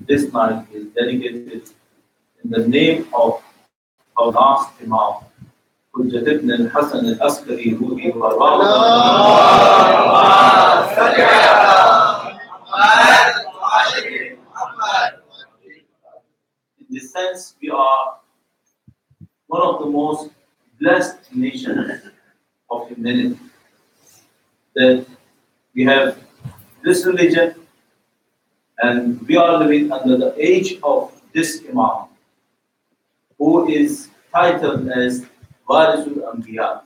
this night is dedicated in the name of our last Imam, Hujjat ibn al-Hasan al-Askari, Ruhi In this sense, we are one of the most blessed nations of humanity. That we have this religion and we are living under the age of this Imam, who is titled as Warisul Anbiya.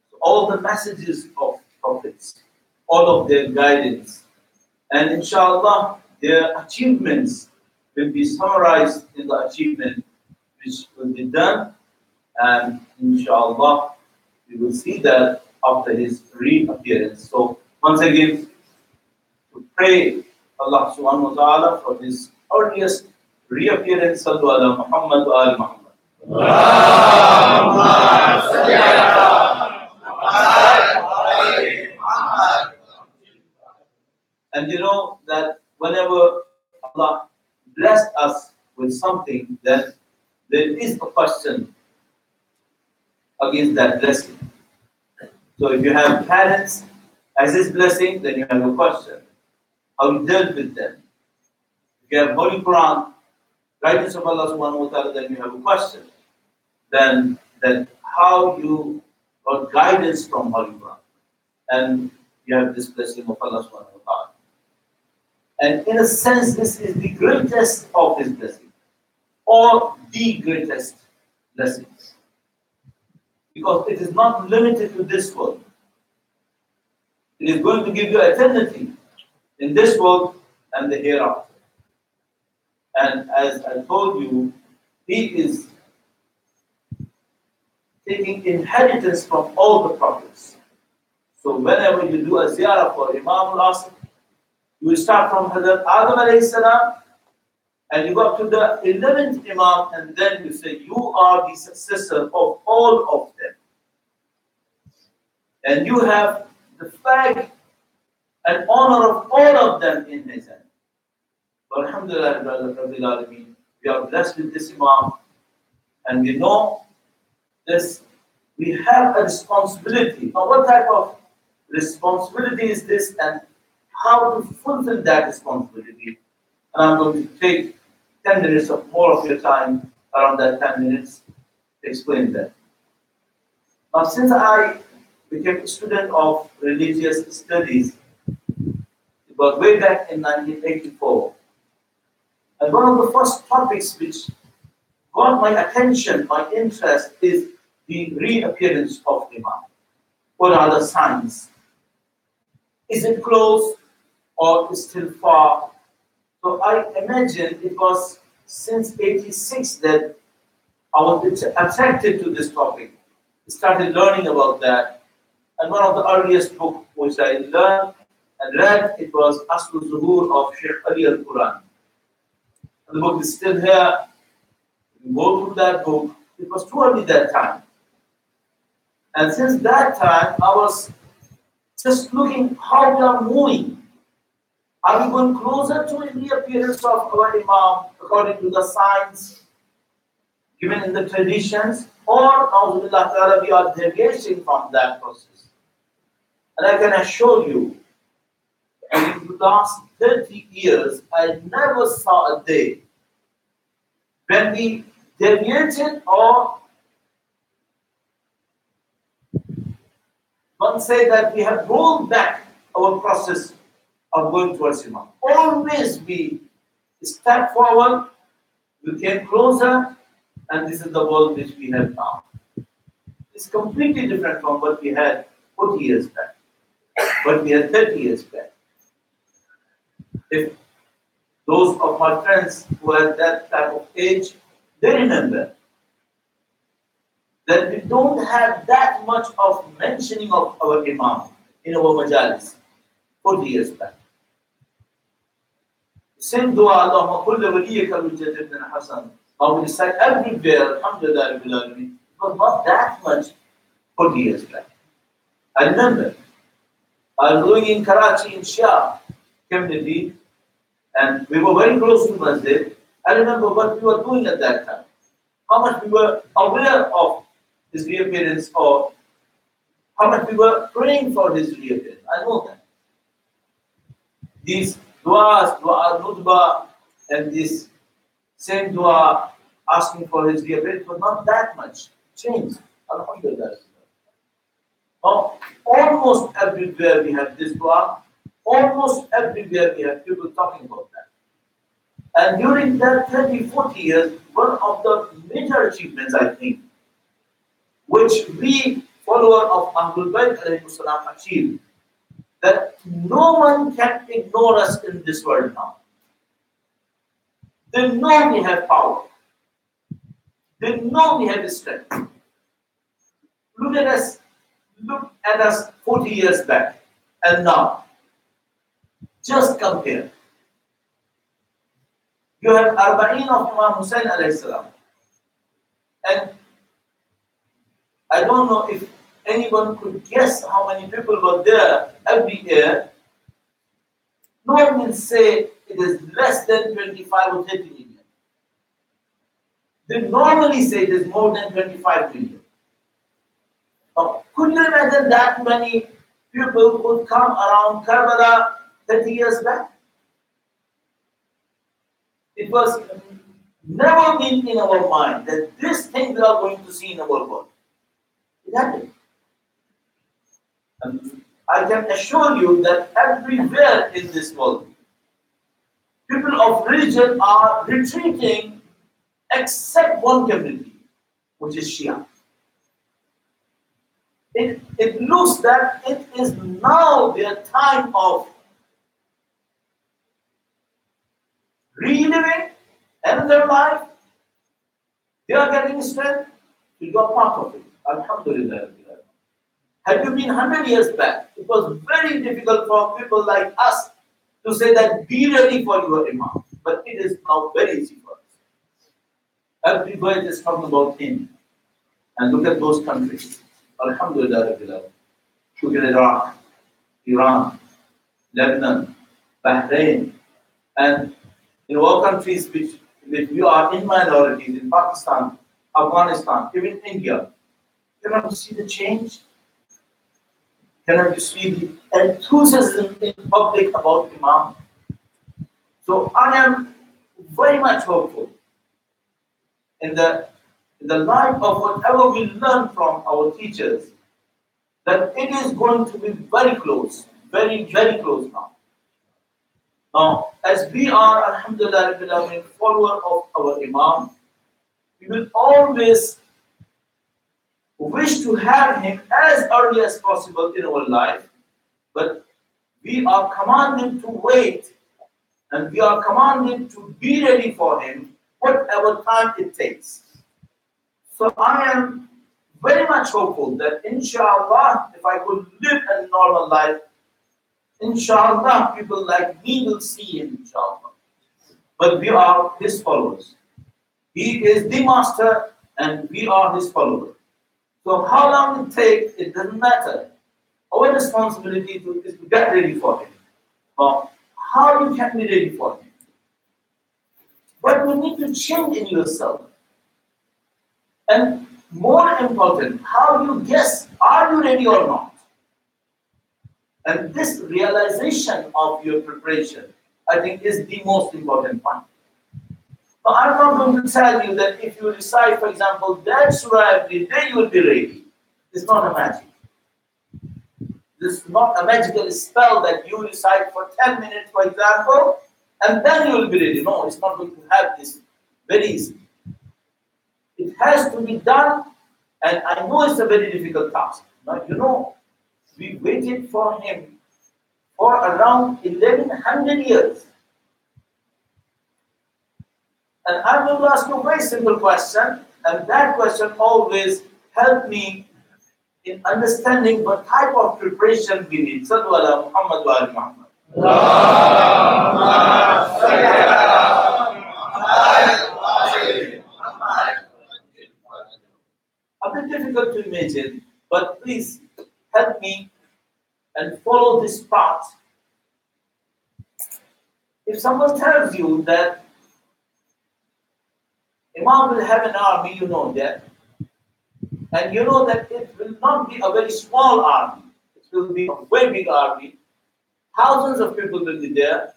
So all the messages of prophets, all of their guidance, and inshallah, their achievements will be summarized in the achievement which will be done, and inshallah, we will see that after his reappearance. So once again, to pray Allah subhanahu wa ta'ala for his earliest reappearance. Sallu ala Muhammad wa ali Muhammad. And you know that whenever Allah blessed us with something, then there is a question against that blessing. So if you have parents as his blessing, then you have a question. How you dealt with them. If you have Holy Quran, guidance of Allah subhanahu wa ta'ala, then you have a question. Then how you got guidance from Holy Quran. And you have this blessing of Allah subhanahu wa ta'ala. And in a sense, this is the greatest of his blessings. Or the greatest blessings. Because it is not limited to this world. It is going to give you eternity in this world and the hereafter. And as I told you, he is taking inheritance from all the prophets. So whenever you do a ziyarah for Imam al-Asr, you will start from Hazrat Adam alayhi salam, and you go up to the 11th Imam, and then you say, you are the successor of all of them. And you have the flag and honor of all of them in his hand. But alhamdulillah, we are blessed with this Imam, and we know this, we have a responsibility. Now what type of responsibility is this, and how to fulfill that responsibility? And I'm going to take 10 minutes or more of your time, around that 10 minutes, to explain that. Now since I became a student of religious studies, it was way back in 1984. And one of the first topics which got my attention, my interest, is the reappearance of Imam. What are the signs? Is it close or is still far? So I imagine it was since '86 that I was attracted to this topic. I started learning about that. And one of the earliest books which I learned and read, it was Aslu Zuhur of Sheikh Ali al-Quran. The book is still here. You go through that book. It was too early that time. And since that time, I was just looking how we are moving. Are we going closer to the reappearance of our Imam according to the signs given in the traditions, or we are deviating from that process? And I can assure you, in the last 30 years, I never saw a day when we deviated or one say that we have rolled back our process of going towards Imam. Always we step forward, we came closer, and this is the world which we have now. It's completely different from what we had 40 years back, what we had 30 years back. If those of my friends who are that type of age, they remember that we don't have that much of mentioning of our Imam in our Majlis 40 years back. Same dua, Allahumma kulli waliyaka Hujjat ibn Hasan. I will recite everywhere, alhamdulillah, it was not that much 40 years back. I remember, I was living in Karachi in Shia community, And we were very close to Masjid. I remember what we were doing at that time. How much we were aware of his reappearance, or how much we were praying for his reappearance. I know that. These du'as, dua nudba, and this same dua asking for his reappearance was not that much changed. Alhamdulillah. Now, almost everywhere we have this dua, almost everywhere we have people talking about that. And during that 30, 40 years, one of the major achievements, I think, which we, follower of Ahlul Bayt achieved, that no one can ignore us in this world now. They know we have power. They know we have strength. Look at us 40 years back and now. Just compare. You have Arba'in of Imam Hussain alayhi salam. And I don't know if anyone could guess how many people were there every year. No one will say it is less than 25 or 30 million. They normally say it is more than 25 million. Now, could you imagine that many people would come around Karbala 30 years back? It was never been in our mind that this thing we are going to see in our world. It happened. And I can assure you that everywhere in this world, people of religion are retreating except one community, which is Shia. It looks that it is now their time of reliving another life. They are getting strength. You are part of it. Alhamdulillah. Had you been 100 years back, it was very difficult for people like us to say that be ready for your Imam. But it is now very easy for us. Everybody is talking about him. And look at those countries. Alhamdulillah. Look at Iraq, Iran, Lebanon, Bahrain, and in all countries which we are in minorities, in Pakistan, Afghanistan, even India. Cannot you see the change? Cannot you see the enthusiasm in public about Imam? So I am very much hopeful in the light of whatever we learn from our teachers, that it is going to be very close, very, very close now. Now, as we are, alhamdulillah, follower of our Imam, we will always wish to have him as early as possible in our life, but we are commanded to wait and we are commanded to be ready for him whatever time it takes. So I am very much hopeful that inshallah, if I could live a normal life, inshallah, people like me will see him, inshallah. But we are his followers. He is the master and we are his followers. So how long it takes, it doesn't matter. Our responsibility is to get ready for him. How you can be ready for him? But you need to change in yourself. And more important, how you guess, are you ready or not? And this realization of your preparation, I think, is the most important point. Now, I'm not going to tell you that if you recite, for example, that surah every day, you will be ready. It's not a magic. This is not a magical spell that you recite for 10 minutes, for example, and then you will be ready. No, it's not going to have this very easy. It has to be done, and I know it's a very difficult task. Now, you know, we waited for him for around 1100 years. And I'm going to ask you a very simple question, and that question always helped me in understanding what type of preparation we need. Sallu ala Muhammad wa ali Muhammad. A bit difficult to imagine, but please help me and follow this path. If someone tells you that Imam will have an army, you know that, and you know that it will not be a very small army, it will be a very big army, thousands of people will be there,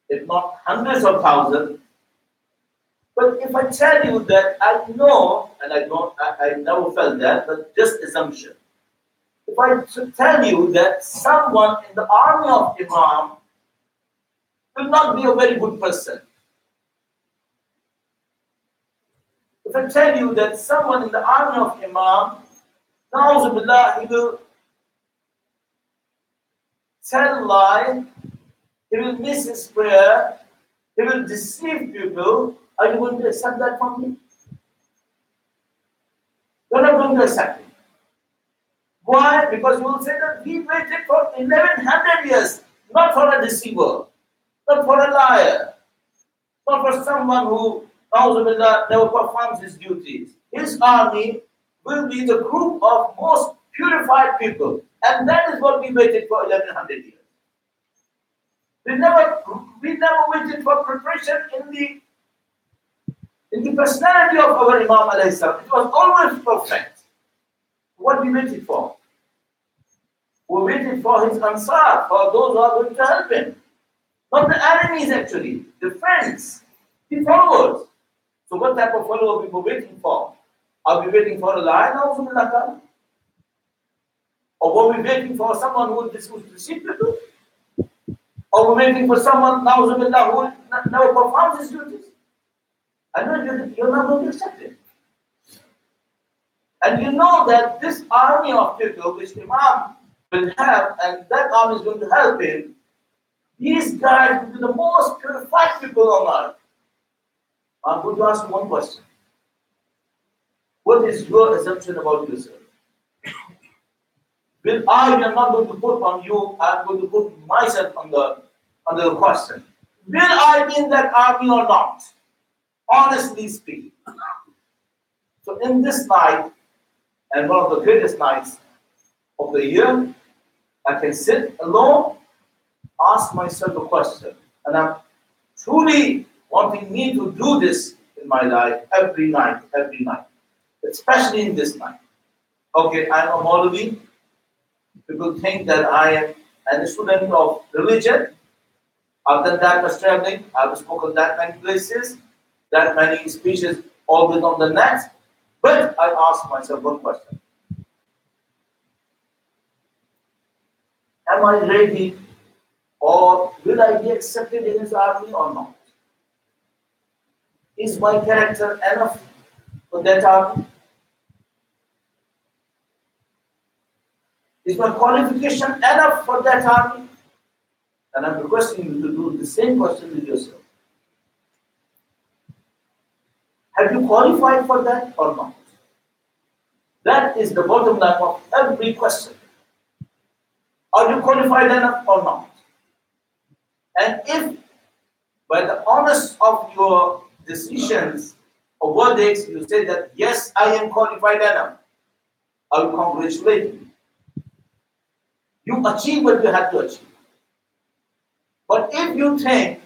if not hundreds of thousands. But if I tell you that I know, and I never felt that, but just assumption. If I tell you that someone in the army of Imam will not be a very good person, if I tell you that someone in the army of Imam, na'uzubillah, he will tell lie, he will miss his prayer, he will deceive people, are you going to accept that from me? You're not going to accept it. Why? Because you will say that we waited for 1100 years, not for a deceiver, not for a liar, not for someone who, na'uzubillah, never performs his duties. His army will be the group of most purified people. And that is what we waited for 1100 years. We never waited for preparation in the personality of our Imam alayhi salam. It was always perfect. What we waited for? We waited for his ansar, for those who are going to help him. Not the enemies actually, the friends, the followers. So what type of follower we were waiting for? Are we waiting for a lion or were we waiting for someone who would deceive people? Or we're waiting for someone who never performs his duties? I know you're not going to accept it. And you know that this army of people which Imam will have, and that army is going to help him, these guys will be the most purified people on earth. I'm going to ask you one question. What is your assumption about yourself? I am not going to put on you, I'm going to put myself on the question. Will I be in that army or not? Honestly speaking. So in this night, and one of the greatest nights of the year, I can sit alone, ask myself a question. And I'm truly wanting me to do this in my life every night, especially in this night. Okay, I'm a Maulvi. People think that I am a student of religion. I've done that much traveling. I've spoken that many places, that many speeches, always on the net. But I ask myself one question. Am I ready, or will I be accepted in his army or not? Is my character enough for that army? Is my qualification enough for that army? And I'm requesting you to do the same question with yourself. Have you qualified for that or not? That is the bottom line of every question. Are you qualified enough or not? And if by the honest of your decisions or verdicts you say that yes, I am qualified enough, I will congratulate you. You achieve what you have to achieve. But if you think,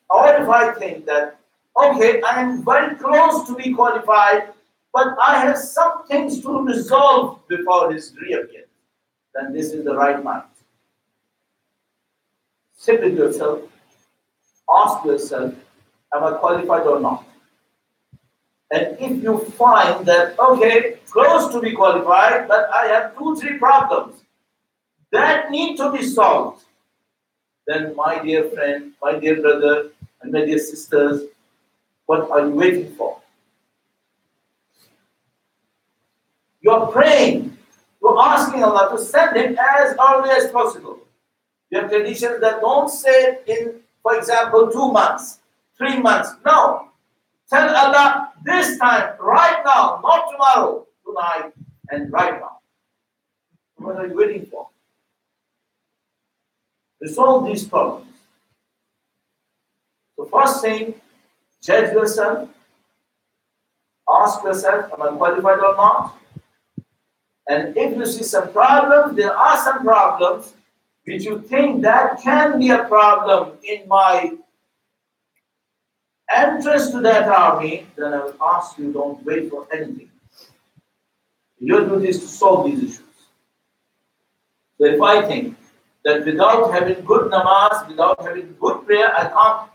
or if I think that, okay, I am very close to be qualified, but I have some things to resolve before his reappearance, then this is the right mind. Sit with yourself, ask yourself, am I qualified or not? And if you find that, okay, close to be qualified, but I have 2-3 problems that need to be solved, then my dear friend, my dear brother, and my dear sisters, what are you waiting for? You're praying, you're asking Allah to send him as early as possible. You have traditions that don't say in, for example, 2 months, 3 months. No. Tell Allah this time, right now, not tomorrow, tonight, and right now. What are you waiting for? Resolve these problems. So first thing, judge yourself, ask yourself, am I qualified or not? And if you see some problems, there are some problems which you think that can be a problem in my entrance to that army, then I will ask you, don't wait for anything. Your duty is to solve these issues. So if I think that without having good namaz, without having good prayer, I can't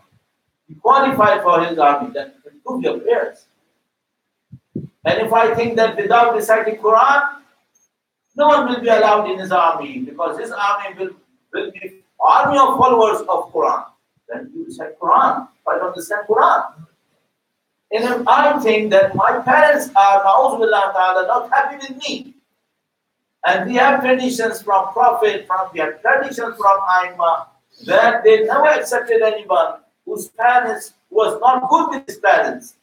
be qualified for his army, then improve your prayers. And if I think that without reciting Quran, no one will be allowed in his army, because his army will be army of followers of Quran, then you recite Quran. I don't understand Quran. And if I think that my parents are, na'uzubillah ta'ala, not happy with me, and we have traditions from Prophet, we have traditions from Aimma, that they never accepted anyone whose parents was not good with his parents,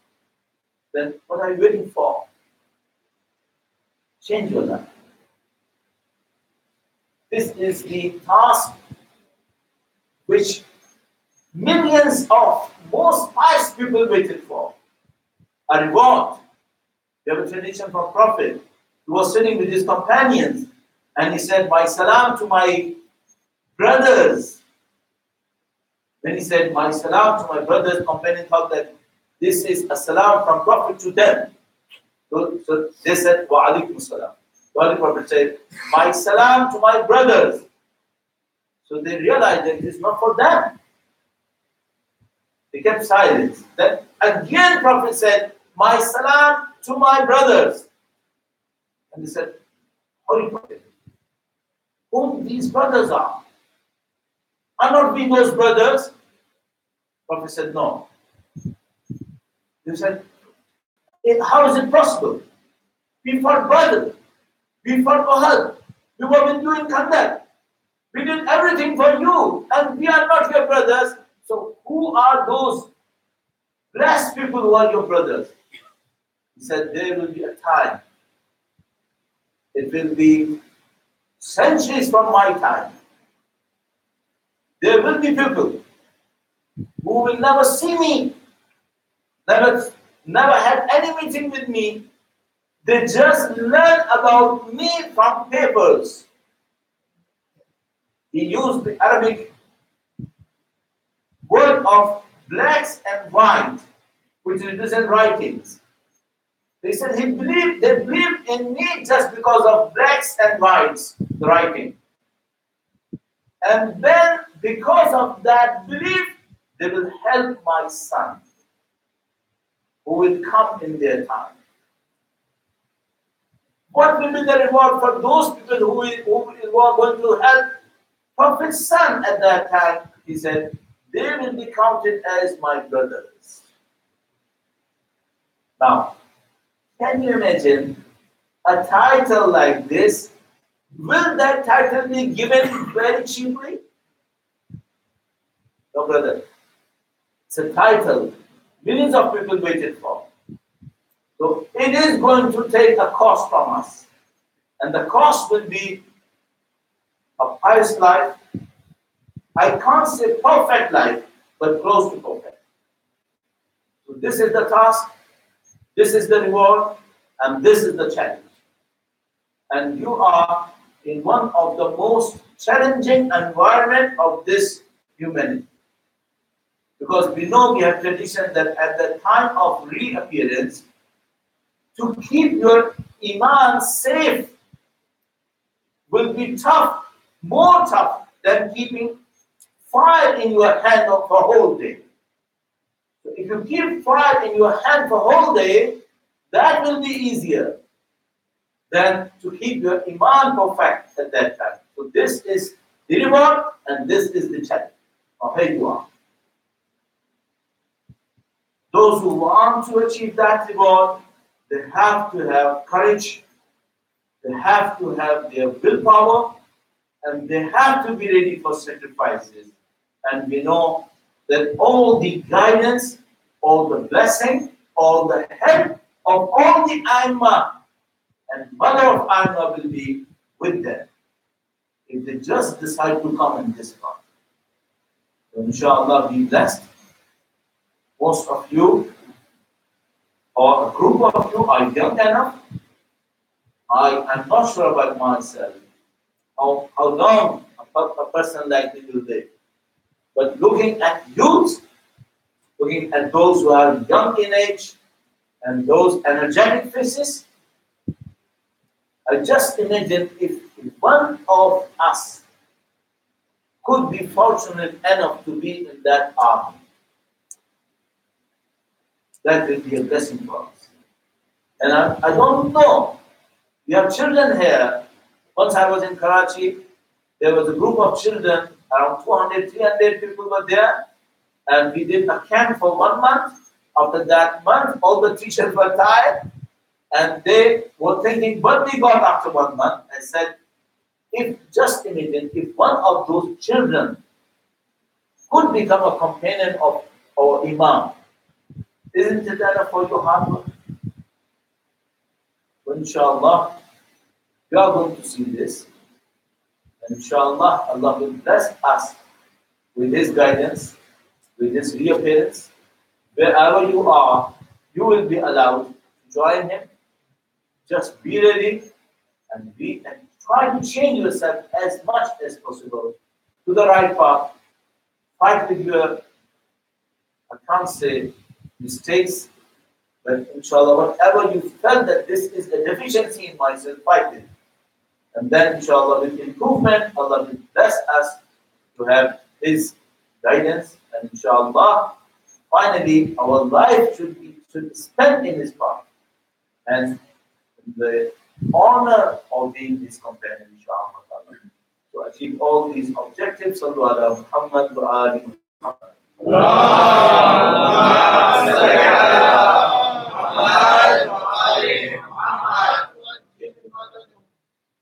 then what are you waiting for? Change your life. This is the task which millions of most pious people waited for. A reward. We have a tradition from Prophet. He was sitting with his companions and he said, my salam to my brothers. When he said, my salam to my brothers, companions thought that this is a salam from Prophet to them. So they said, wa alaikum salam. The Holy Prophet said, my salam to my brothers. So they realized that it is not for them. They kept silence. Then again Prophet said, my salam to my brothers. And they said, Holy Prophet, whom these brothers are? Are not we those brothers? Prophet said, no. They said, how is it possible? We fought Badr. We fought Uhud. We were with you in Khandaq. We did everything for you, and we are not your brothers. So who are those blessed people who are your brothers? He said, there will be a time. It will be centuries from my time. There will be people who will never see me, never had any meeting with me. They just learn about me from papers. He used the Arabic word of blacks and white, which represent writings. They said they believed in me just because of blacks and whites, the writing. And then because of that belief, they will help my son, who will come in their time. What will be the reward for those people who are going to help Prophet's son at that time? He said, they will be counted as my brothers. Now, can you imagine a title like this? Will that title be given very cheaply? No, brother. It's a title millions of people waited for. So it is going to take a cost from us. And the cost will be a pious life. I can't say perfect life, but close to perfect. So this is the task, this is the reward, and this is the challenge. And you are in one of the most challenging environment of this humanity. Because we know we have tradition that at the time of reappearance, to keep your iman safe will be tough, more tough than keeping fire in your hand for a whole day. So if you keep fire in your hand for a whole day, that will be easier than to keep your iman perfect at that time. So this is the reward and this is the challenge of where you are. Those who want to achieve that reward, they have to have courage, they have to have their willpower, and they have to be ready for sacrifices. And we know that all the guidance, all the blessing, all the help of all the Aimma and mother of Aimma will be with them if they just decide to come in this path. So inshallah, be blessed. Most of you, or a group of you, are young enough. I am not sure about myself, how long a person like me will live. But looking at youth, looking at those who are young in age and those energetic faces, I just imagine if one of us could be fortunate enough to be in that army, that will be a blessing for us. And I don't know. We have children here. Once I was in Karachi, there was a group of children, around 200, 300 people were there, and we did a camp for 1 month. After that month, all the teachers were tired, and they were thinking, what we got after 1 month? I said, just imagine, if one of those children could become a companion of our Imam, isn't it enough for your hard work? So inshallah, we are going to see this. And inshallah, Allah will bless us with His guidance, with His reappearance. Wherever you are, you will be allowed to join Him. Just be ready and try to change yourself as much as possible to the right path. Fight with your, I can't say mistakes, but inshallah, whatever you felt that this is a deficiency in myself, fight it. And then inshallah, with improvement, Allah will bless us to have His guidance. And inshallah, finally, our life should be spent in His path. And the honor of being His companion, inshallah. To achieve all these objectives, sallu ala Muhammad wa ali Muhammad.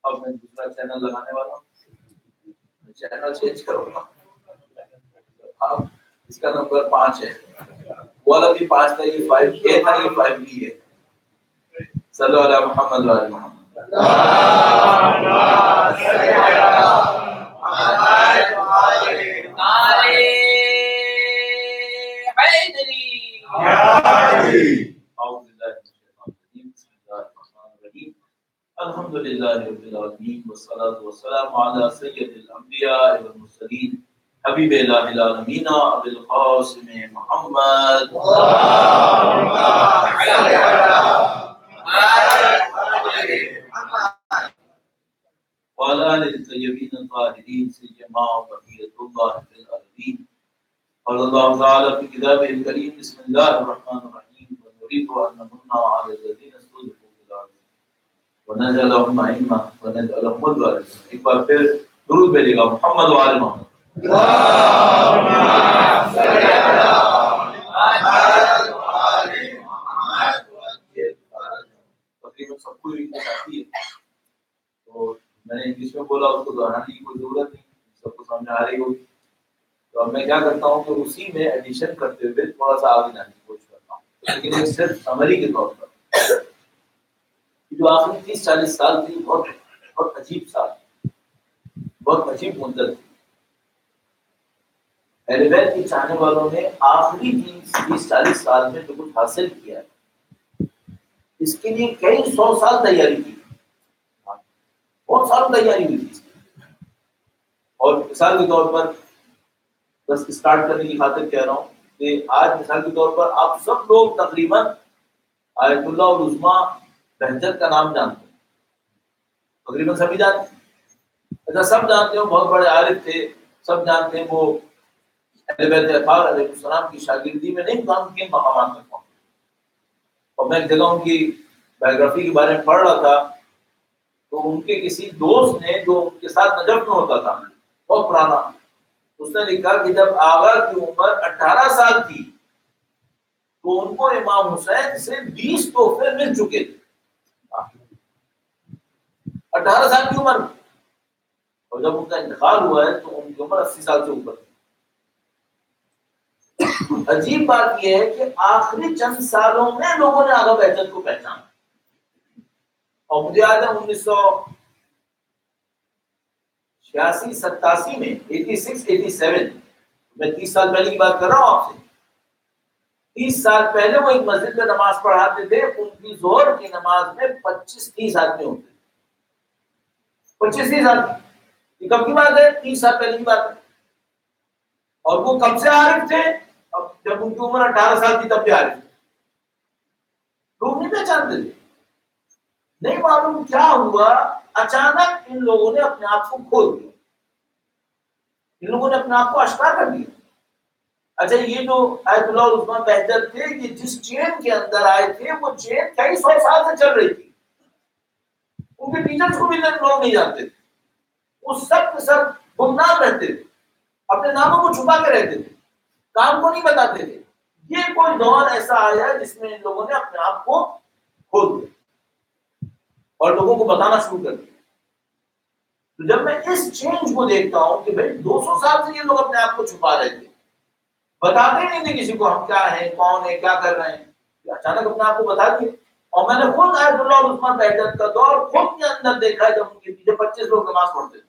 اب میں دوسرا channel لگانے والا ہوں، channel change کروں گا. اب اس کا number 5 ہے، وہ والا بھی 5 تھا، یہ 5A تھا، یہ 5B ہے. صلو علی محمد و آل محمد. الحمد للہ رب العالمین والصلاة والسلام علی سید الانبیاء والمرسلین حبیب الہ العالمین ابی القاسم محمد وعلى آل الطیبین الطاہرین سیما بقیۃ اللہ فی الارضین. قال اللہ تعالی فی کتابہ الکریم بسم اللہ الرحمن الرحیم ونريد ان نمن على الذین استضعفوا في الارض ونجعلهم ائمة ونجعلهم الوارثين. ایک بار پھر درود بھیجے گا محمد و آل محمد. تقریباً سب کو آتی ہے، تو میں نے انگلش میں بولا، اس کو دہرانے کی کوئی ضرورت نہیں، سب کو سمجھ آ رہی ہوگی. تو اب میں کیا کرتا ہوں کہ اسی میں ایڈیشن کرتے ہوئے تھوڑا سا آگے جانے کی کوشش کرتا ہوں، لیکن ایک صرف سمری کے طور پر. جو آخری 30-40 سال تھی، بہت عجیب سال، بہت عجیب مدت تھی. اہل بیت کے چاہنے والوں نے آخری 30-40 سال میں جو کچھ حاصل کیا ہے، اس کے لیے کئی 100 سال تیاری کی، بہت سال تیاری ہوئی تھی. اور مثال کے طور پر بس اسٹارٹ کرنے کی خاطر کہہ رہا ہوں کہ آج مثال کے طور پر آپ سب لوگ تقریباً آیت اللہ العظمیٰ بہجت کا نام جانتے ہیں، تقریباً سبھی جانتے ہیں. اچھا، سب جانتے ہو، بہت بڑے عارف تھے، سب جانتے ہیں. وہ اہل بیت اطہار علیہ السلام کی شاگردی میں نہیں، کام کن مقامات میں پہنچے. اور میں ایک جگہ ان کی بایوگرافی کے بارے میں پڑھ رہا تھا، تو ان کے کسی دوست نے جو ان کے ساتھ نجف میں ہوتا تھا، بہت پرانا، اس نے لکھا کہ جب آغا کی عمر 18 سال تھی تو ان کو امام حسین سے 20 تحفے مل چکے تھے. 18 سال کی عمر، اور جب ان کا انتقال ہوا ہے تو ان کی عمر 80 سال سے اوپر تھی. عجیب بات یہ ہے کہ آخری چند سالوں میں لوگوں نے آغا بہجت کو پہچانا. اور مجھے یاد ہے 1986-87 میں 86-87 میں 30 سال پہلے کی بات کر رہا ہوں آپ سے. 30 سال پہلے وہ ایک مسجد میں نماز پڑھاتے تھے، ان کی ظہر کی نماز میں 25-30 آدمی ہوتے تھے. 25-30 آدمی، یہ کب کی بات ہے؟ 30 سال پہلے کی بات ہے. اور وہ کب سے عارف تھے؟ اب جب ان کی عمر 18 سال تھی تب بھی آ رہے تھے. لوگ نہیں پہچانتے تھے. نہیں معلوم کیا ہوا, اچانک ان لوگوں نے اپنے آپ کو کھول دیا, ان لوگوں نے اپنے آپ کو اشکار کر دیا. اچھا یہ جو آیت اللہ عثمان بہتر تھے, یہ جس چین کے اندر آئے تھے وہ چین کئی سو سال سے چل رہی تھی. ان کے ٹیچرز کو بھی لوگ نہیں جانتے تھے. وہ سب کے سب گمنام رہتے تھے, اپنے ناموں کو چھپا کے رہتے تھے, کام کو نہیں بتاتے تھے. یہ کوئی دور ایسا آیا جس میں ان لوگوں نے اپنے آپ کو کھول دیا اور لوگوں کو بتانا شروع کر دیا. تو جب میں اس چینج کو دیکھتا ہوں کہ بھائی 200 سال سے یہ لوگ اپنے آپ کو چھپا رہے تھے, بتاتے نہیں تھے کسی کو ہم کیا ہیں, کون ہے, کیا کر رہے ہیں, اچانک اپنے آپ کو بتا دیے. اور میں نے خود آیت اللہ عثمان بہتر کا دور خود کے اندر دیکھا ہے, جب ان کے پیچھے 25 لوگ نماز پڑھتے تھے.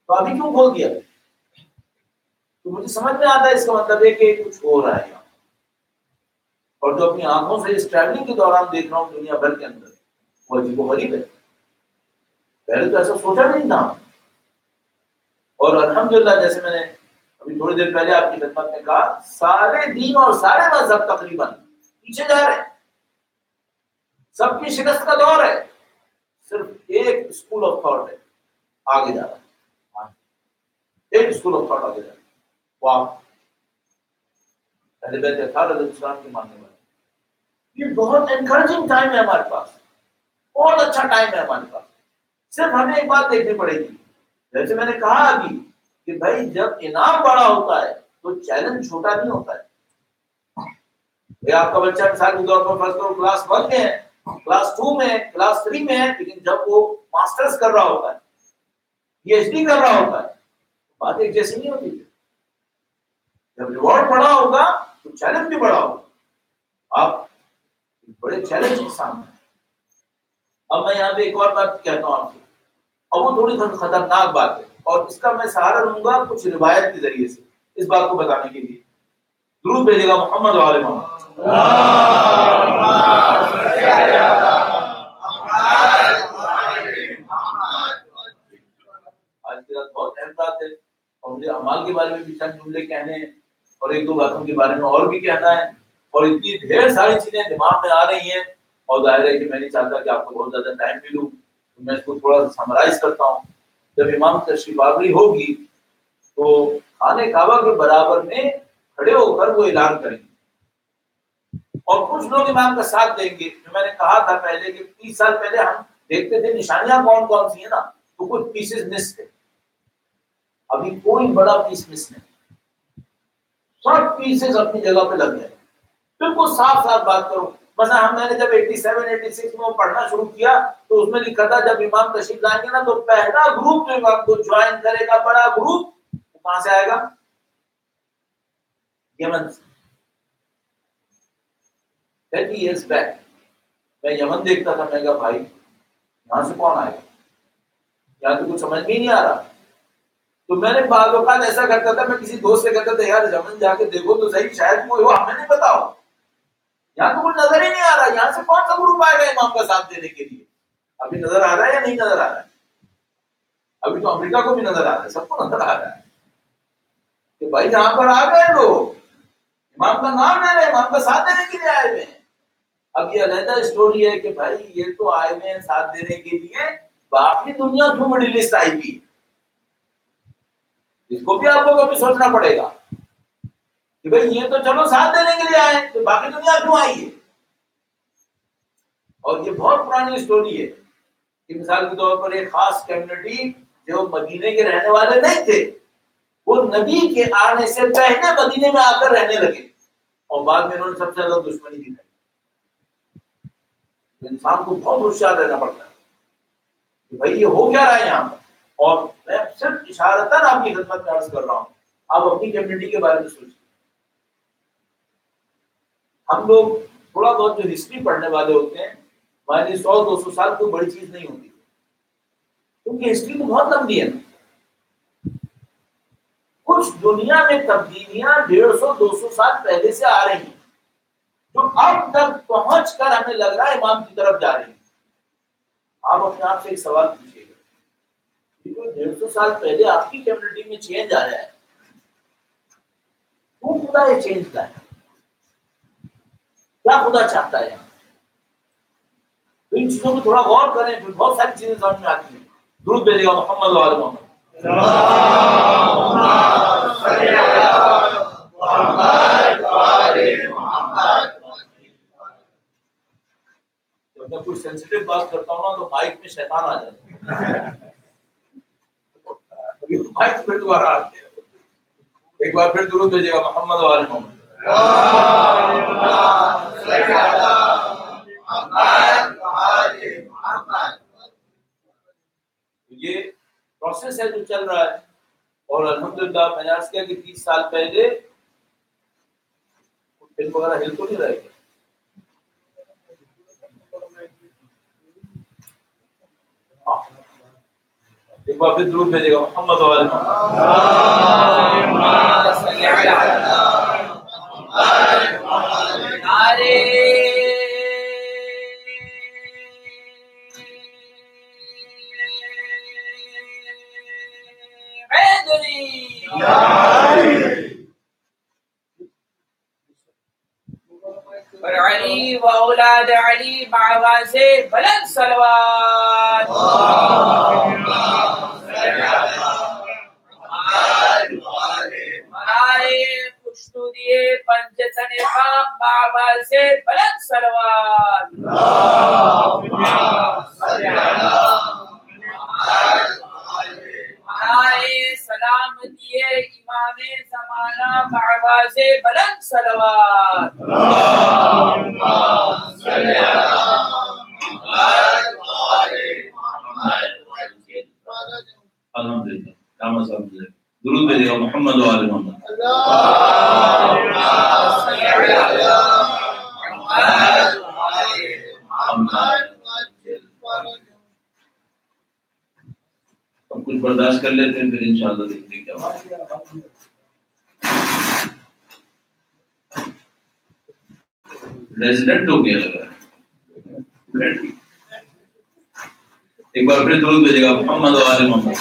تو ابھی کیوں کھول دیا؟ تو مجھے سمجھ میں آتا ہے اس کا مطلب ہے کہ کچھ ہو رہا ہے یہاں. اور جو اپنی آنکھوں سے اس ٹریولنگ کے دوران دیکھ رہا ہوں دنیا بھر کے اندر, وہ عجیب و غریب ہے. پہلے تو ایسا سوچا نہیں تھا. اور الحمدللہ جیسے میں نے ابھی تھوڑی دیر پہلے آپ کی خدمت میں کہا, سارے دین اور سارے مذہب تقریباً پیچھے جا رہے ہیں. سب کی شکست کا دور ہے. صرف ایک اسکول آف تھاٹ ہے آگے جا رہا ہے. ایک اسکول آف تھاٹ آگے جا رہا ہے, وہ آپ اہل بیت اطہار علیہ السلام کے ماننے والے. یہ بہت انکریجنگ ٹائم ہے ہمارے پاس, بہت اچھا ٹائم ہے ہمارے پاس. صرف ہمیں ایک بات دیکھنی پڑے گی, جیسے میں نے کہا ابھی کہ بھائی جب انعام بڑا ہوتا ہے تو چیلنج چھوٹا نہیں ہوتا ہے. آپ کا بچہ مثال کے طور پر فرض کرو کلاس 1 میں ہے, کلاس 2 میں ہے, کلاس 3 میں ہے, لیکن جب وہ ماسٹرز کر رہا ہوتا ہے, پی ایچ ڈی کر رہا ہوتا ہے, بات ایک جیسی نہیں ہوتی. جب ریوارڈ بڑا ہوگا تو چیلنج بھی بڑا ہوگا. آپ بڑے چیلنج کے سامنے. اب میں یہاں پہ ایک اور بات کہتا ہوں آپ سے, اور وہ تھوڑی خطرناک بات ہے, اور اس کا میں سہارا لوں گا کچھ روایت کے ذریعے سے اس بات کو بتانے کے لیے. درود بھیجے گا محمد و آل محمد. آج کی رات بہت اہم بات ہے, اور مجھے اعمال کے بارے میں بھی چند جملے کہنے ہیں, اور ایک دو باتوں کے بارے میں اور بھی کہنا ہے, اور اتنی ڈھیر ساری چیزیں دماغ میں آ رہی ہیں, اور ظاہر ہے کہ میں نہیں چاہتا کہ آپ کو بہت زیادہ ٹائم ملوں, تو میں اس کو تھوڑا سا سمرائز کرتا ہوں. جب امام تشریف آوری ہوگی تو خانہ کعبہ کے برابر میں کھڑے ہو کر وہ اعلان کریں گے, اور کچھ لوگ امام کا ساتھ دیں گے. جو میں نے کہا تھا پہلے کہ 30 سال پہلے ہم دیکھتے تھے نشانیاں کون کون سی ہیں نا, تو کچھ پیسز مس تھے. ابھی کوئی بڑا پیس مس نہیں, سب پیسز اپنی جگہ پہ لگ گئے. بالکل صاف صاف بات کرو. مثلا میں نے جب 87 86 میں پڑھنا شروع کیا تو اس میں لکھا تھا جب امام تشریف لائیں گے نا تو پہلا گروپ جو امام کو جوائن کرے گا, بڑا گروپ, وہ کہاں سے آئے گا؟ یمن سے. 30 years back میں یمن دیکھتا تھا, میں کہا بھائی یہاں سے کون آئے گا, یہاں تو کچھ سمجھ میں ہی نہیں آ رہا. تو میں نے بعض اوقات ایسا کرتا تھا, میں کسی دوست سے کہتا تھا یار یمن جا کے دیکھو تو صحیح, شاید کوئی ہو, ہمیں نہیں پتا ہو, یہاں تو کچھ نظر ہی نہیں آ رہا, یہاں سے کون سا گروپ آئے گا امام کا ساتھ دینے کے لیے. ابھی نظر آ رہا ہے یا نہیں نظر آ رہا ہے؟ ابھی تو امریکہ کو بھی نظر آ رہا ہے, سب کو نظر آ رہا ہے کہ بھائی یہاں پر آ گئے لوگ, امام کا نام لے رہے, امام کا ساتھ دینے کے لیے آئے ہوئے ہیں. اب یہ علیحدہ اسٹوری ہے کہ بھائی یہ تو آئے ہوئے ہیں ساتھ دینے کے لیے, باقی دنیا کیوں بڑی لسٹ آئی ہوئی, اس کو بھی آپ کو کبھی سوچنا پڑے گا کہ بھائی یہ تو چلو ساتھ دینے کے لیے آئے, تو باقی دنیا کیوں آئی ہے. اور یہ بہت پرانی اسٹوری ہے کہ مثال کے طور پر ایک خاص کمیونٹی جو مدینے کے رہنے والے نہیں تھے, وہ نبی کے آنے سے پہلے مدینے میں آ کر رہنے لگے, اور بعد میں انہوں نے سب سے زیادہ دشمنی دکھائی. انسان کو بہت ہوشیار رہنا پڑتا ہے کہ بھائی یہ ہو کیا رہا ہے یہاں پر. اور میں صرف اشارتاً آپ کی خدمت میں عرض کر رہا ہوں, آپ اپنی کمیونٹی کے بارے میں سوچیں. ہم لوگ تھوڑا بہت جو ہسٹری پڑھنے والے ہوتے ہیں, ہمارے لیے 100 200 سال کوئی بڑی چیز نہیں ہوتی, کیونکہ ہسٹری تو بہت لمبی ہے. کچھ دنیا میں تبدیلیاں 150 200 سال پہلے سے آ رہی ہیں, جو اب تک پہنچ کر ہمیں لگ رہا ہے امام کی طرف جا رہی ہیں. آپ اپنے آپ سے ایک سوال پوچھیے گا, 150 سال پہلے آپ کی کمیونٹی میں چینج آیا ہے, وہ خدا یہ چینج کا ہے، کیا خدا چاہتا ہے. ان چیزوں کو تھوڑا غور کریں، پھر بہت ساری چیزیں سمجھ میں آتی ہیں. درود بھیجے گا محمد و آل محمد. جب میں کوئی سینسیٹیو بات کرتا ہوں نا تو مائک میں شیطان آ جاتا ہے. مائک پھر دوبارہ آتے ہیں. ایک بار پھر درود بھیجے گا محمد و آل محمد. یہ پروسیس ہے جو چل رہا ہے. اور الحمدللہ میں نے عرض کیا کہ 30 سال پہلے فلم وغیرہ ہل تو نہیں رہے گا. ایک بار پھر درود بھیجے گا محمد و آل اور علی و اولاد علی معواز بلند صلوات. خوشنودی پنجتن پاک معواز بلند صلوات. سلامتی امام زمانہ معواز بلند صلوات. الحمدللہ. درود بھیجے گا محمد و آل محمد. ہم کچھ برداشت کر لیتے ہیں، پھر انشاءاللہ دیکھتے ہیں کیا بات. ریزیڈنٹ ہو گیا لگ رہا ہے. ایک بار پھر درود بھیجے گا محمد و آل محمد.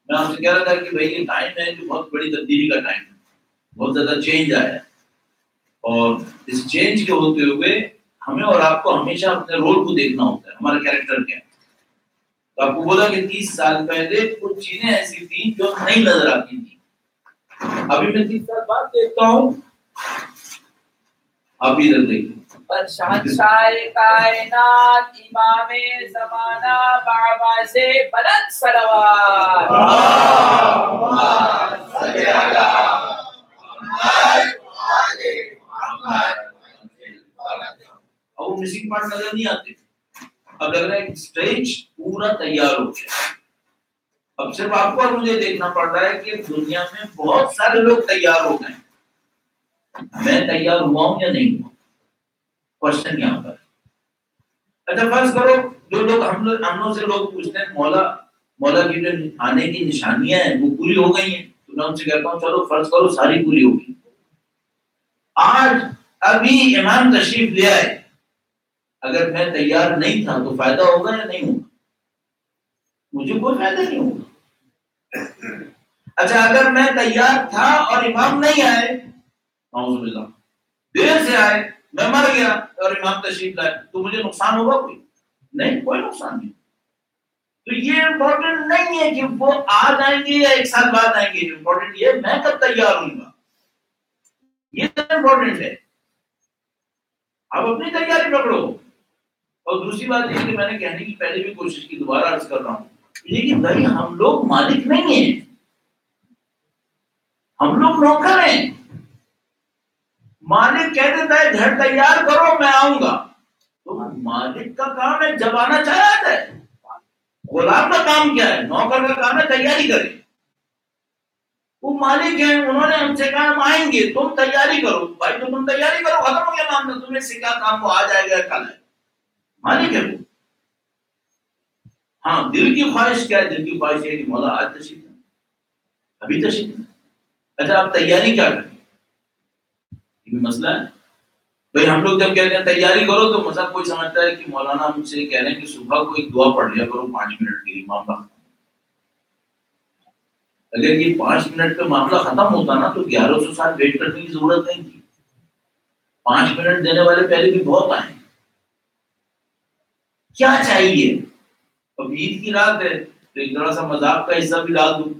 میں آپ سے کہہ رہا تھا کہ بھائی یہ ٹائم ہے جو بہت بڑی تبدیلی کا ٹائم ہے. بہت زیادہ چینج آیا ہے، اور اس چینج کے ہوتے ہوئے ہمیں اور آپ کو ہمیشہ اپنے رول کو دیکھنا ہوتا ہے، ہمارا کیریکٹر کیا ہے. تو آپ کو بولا کہ 30 سال پہلے کچھ چیزیں ایسی تھیں جو نہیں نظر آتی تھیں. ابھی میں 30 سال بعد دیکھتا ہوں، آپ ادھر دیکھیں. پر شہنشاہ کائنات امام زمانہ معواز بلند صلوات. اور وہ مسنگ پارٹ نظر نہیں آتے. اب لگ رہا ہے کہ اسٹیج پورا تیار ہو گیا. اب صرف آپ کو اور مجھے دیکھنا پڑ رہا ہے کہ دنیا میں بہت سارے لوگ تیار ہو گئے. میں تیار ہوا ہوں یا نہیں ہوا، کوشچن یہاں پر. اچھا فرض کرو جو لوگ ہم لوگ سے لوگ پوچھتے ہیں مولا کی جو آنے کی نشانیاں ہیں وہ پوری ہو گئی ہیں، تو میں ان سے کہتا ہوں چلو فرض کرو ساری پوری ہوگی. آج ابھی امام تشریف لے آئے، اگر میں تیار نہیں تھا تو فائدہ ہوگا یا نہیں ہوگا؟ مجھے کوئی فائدہ نہیں ہوگا. اچھا اگر میں تیار تھا اور امام نہیں آئے، اعوذ باللہ، دیر سے آئے، میں مر گیا اور امام تشریف لائے، تو مجھے نقصان ہوگا کوئی؟ نہیں، کوئی نقصان نہیں. تو یہ امپورٹنٹ نہیں ہے کہ وہ آج آئیں گے یا ایک سال بعد آئیں گے. امپورٹنٹ یہ میں کب تیار ہوں گا، یہ امپورٹنٹ ہے. آپ اپنی تیاری پکڑو. اور دوسری بات یہ کہ میں نے کہنے کی پہلے بھی کوشش کی، دوبارہ عرض کر رہا ہوں، لیکن بھائی ہم لوگ مالک نہیں ہیں، ہم لوگ نوکر ہیں. مالک کہہ دیتا ہے گھر تیار کرو میں آؤں گا، تو مالک کا کام ہے جب آنا چاہے آتا ہے. غلام کا کام کیا ہے؟ نوکر کا کام ہے تیاری کرے. وہ مالک ہیں، انہوں نے ہم سے کہا ہم آئیں گے، تم تیاری کرو. بھائی تو تم تیاری کرو، ختم ہو گیا معاملہ. تم نے سکھا کام وہ آ جائے گا کل ہے. مالک ہے وہ. ہاں دل کی خواہش کیا ہے؟ دل کی خواہش ہے کہ مولا آج تشریف ہے، ابھی تشریف ہے. اچھا آپ تیاری کیا کریں؟ یہ بھی مسئلہ ہے. بھائی ہم لوگ جب کہتے ہیں تیاری کرو تو مذہب کوئی سمجھتا ہے کہ مولانا مجھ سے کہہ رہے ہیں کہ صبح کو ایک دعا پڑھ لیا کرو 5 منٹ کے لیے معاملہ ختم۔ اگر یہ 5 منٹ پہ معاملہ ختم ہوتا نا تو 1100 سال ویٹ کرنے کی ضرورت نہیں تھی۔ 5 منٹ دینے والے پہلے بھی بہت آئے۔ کیا چاہیے؟ اب عید کی رات ہے تو ایک ذرا سا مذاق کا حصہ بھی ڈال دوں،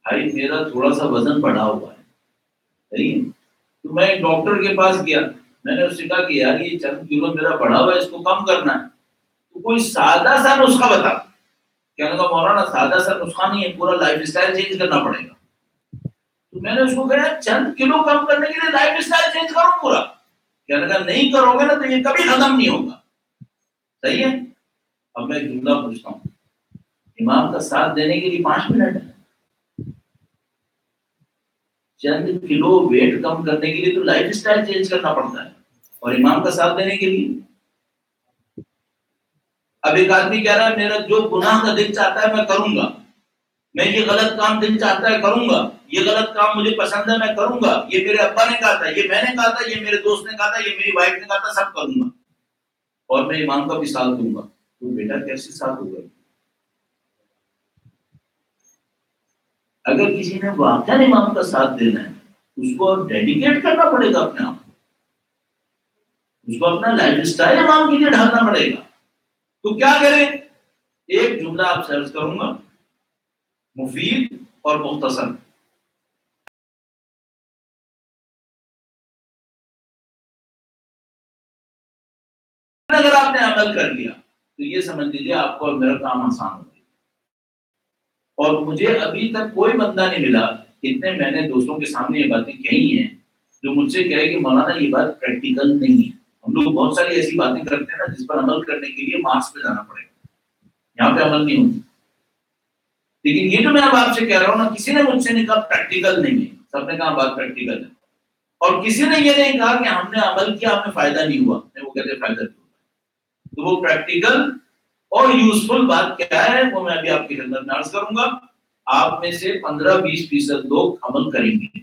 بھائی میرا تھوڑا سا وزن بڑھا ہوا ہے، صحیح ہے؟ تو میں ایک ڈاکٹر کے پاس گیا، میں نے اس سے کہا کہ یار یہ چند کلو میرا بڑھا ہوا ہے، اس کو کم کرنا ہے، تو کوئی سادہ سا نسخہ بتا۔ کہنے کا مولانا سادہ سا نسخہ نہیں ہے، پورا لائف اسٹائل چینج کرنا پڑے گا۔ تو میں نے اس کو کہا چند کلو کم کرنے کے لیے لائف اسٹائل چینج کرو پورا؟ کہنے کا نہیں کرو گے نا تو یہ کبھی ختم نہیں ہوگا، صحیح ہے؟ اب میں ایک جملہ پوچھتا ہوں، امام کا ساتھ دینے کے لیے 5 منٹ ہے، چند کلو ویٹ کم کرنے کے لیے تو لائف اسٹائل چینج کرنا پڑتا ہے، اور امام کا ساتھ دینے کے لیے۔ اب ایک آدمی کہہ رہا ہے میرا جو گناہ کا دل چاہتا ہے میں کروں گا، میں یہ غلط کام دل چاہتا ہے کروں گا، یہ غلط کام مجھے پسند ہے میں کروں گا، یہ میرے ابا نے کہا تھا، یہ میں نے کہا تھا، یہ میرے دوست نے کہا تھا، یہ میری وائف نے کہا تھا، سب کروں گا، اور میں امام کا بھی ساتھ دوں گا۔ تو بیٹا کیسے ساتھ ہوگا؟ اگر کسی نے واقعہ امام کا ساتھ دینا ہے اس کو ڈیڈیکیٹ کرنا پڑے گا اپنے آپ، اس کو اپنا لائف اسٹائل امام کے لیے ڈھالنا پڑے گا۔ تو کیا کریں؟ ایک جملہ آپ سے عرض کروں گا، مفید اور مختصر۔ اگر آپ نے عمل کر لیا تو یہ سمجھ لیجیے آپ کو میرا کام آسان ہو گیا۔ اور مجھے ابھی تک کوئی بندہ نہیں ملا، اتنے میں نے دوستوں کے سامنے یہ باتیں کہی ہیں جو مجھ سے کہے کہ مولانا یہ بات پریکٹیکل نہیں ہے۔ ہم لوگ بہت ساری ایسی باتیں کرتے ہیں نا جس پر عمل کرنے کے لیے مارکس پہ جانا پڑے گا، یہاں پہ عمل نہیں ہوتی۔ لیکن یہ جو میں اب آپ سے کہہ رہا ہوں نا، کسی نے مجھ سے نہیں کہا پریکٹیکل نہیں ہے، سب نے کہا بات پریکٹیکل ہے، اور کسی نے یہ نہیں کہا کہ ہم نے عمل کیا ہمیں فائدہ نہیں ہوا، نہیں وہ کہتے فائدہ نہیں ہوا۔ تو وہ پریکٹیکل اور یوزفل بات کیا ہے وہ میں ابھی آپ کی خدمت میں عرض کروں گا۔ آپ میں سے 15-20% لوگ عمل کریں گے،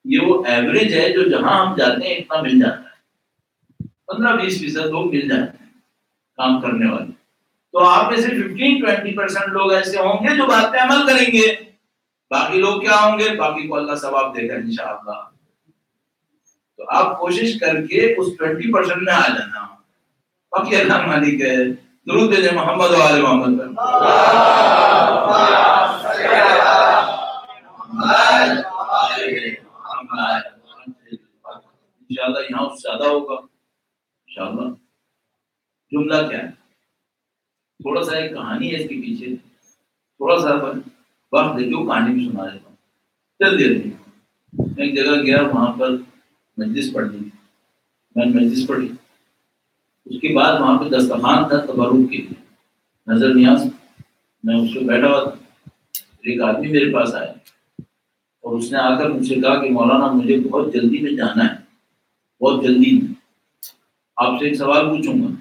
یہ وہ ایوریج ہے جو جہاں ہم جاتے ہیں اتنا مل جاتا ہے، 15-20% لوگ مل جاتے ہیں کام کرنے والے۔ تو آپ میں سے 15-20% لوگ ایسے ہوں گے جو بات پہ عمل کریں گے، باقی لوگ کیا ہوں گے؟ باقی کو اللہ ثواب دے گا انشاءاللہ۔ تو آپ کوشش کر کے اس 20% میں آ جانا، باقی اللہ مالک ہے۔ درود دے محمد و آل محمد۔ انشاءاللہ یہاں زیادہ ہوگا انشاءاللہ۔ جملہ کیا ہے؟ تھوڑا سا ایک کہانی ہے اس کے پیچھے، تھوڑا سا وقت دیکھو کہانی بھی سنا دیتا ہوں، چل دیتے ہیں۔ میں ایک جگہ گیا، وہاں پر مجلس پڑھنی، میں نے مجلس پڑھی، اس کے بعد وہاں پہ دسترخوان تھا تبرک کے لیے، نظر نیاز، میں اس پہ بیٹھا ہوا تھا۔ ایک آدمی میرے پاس آیا اور اس نے آ کر مجھ سے کہا کہ مولانا مجھے بہت جلدی میں جانا ہے، بہت جلدی میں، آپ سے ایک سوال پوچھوں گا،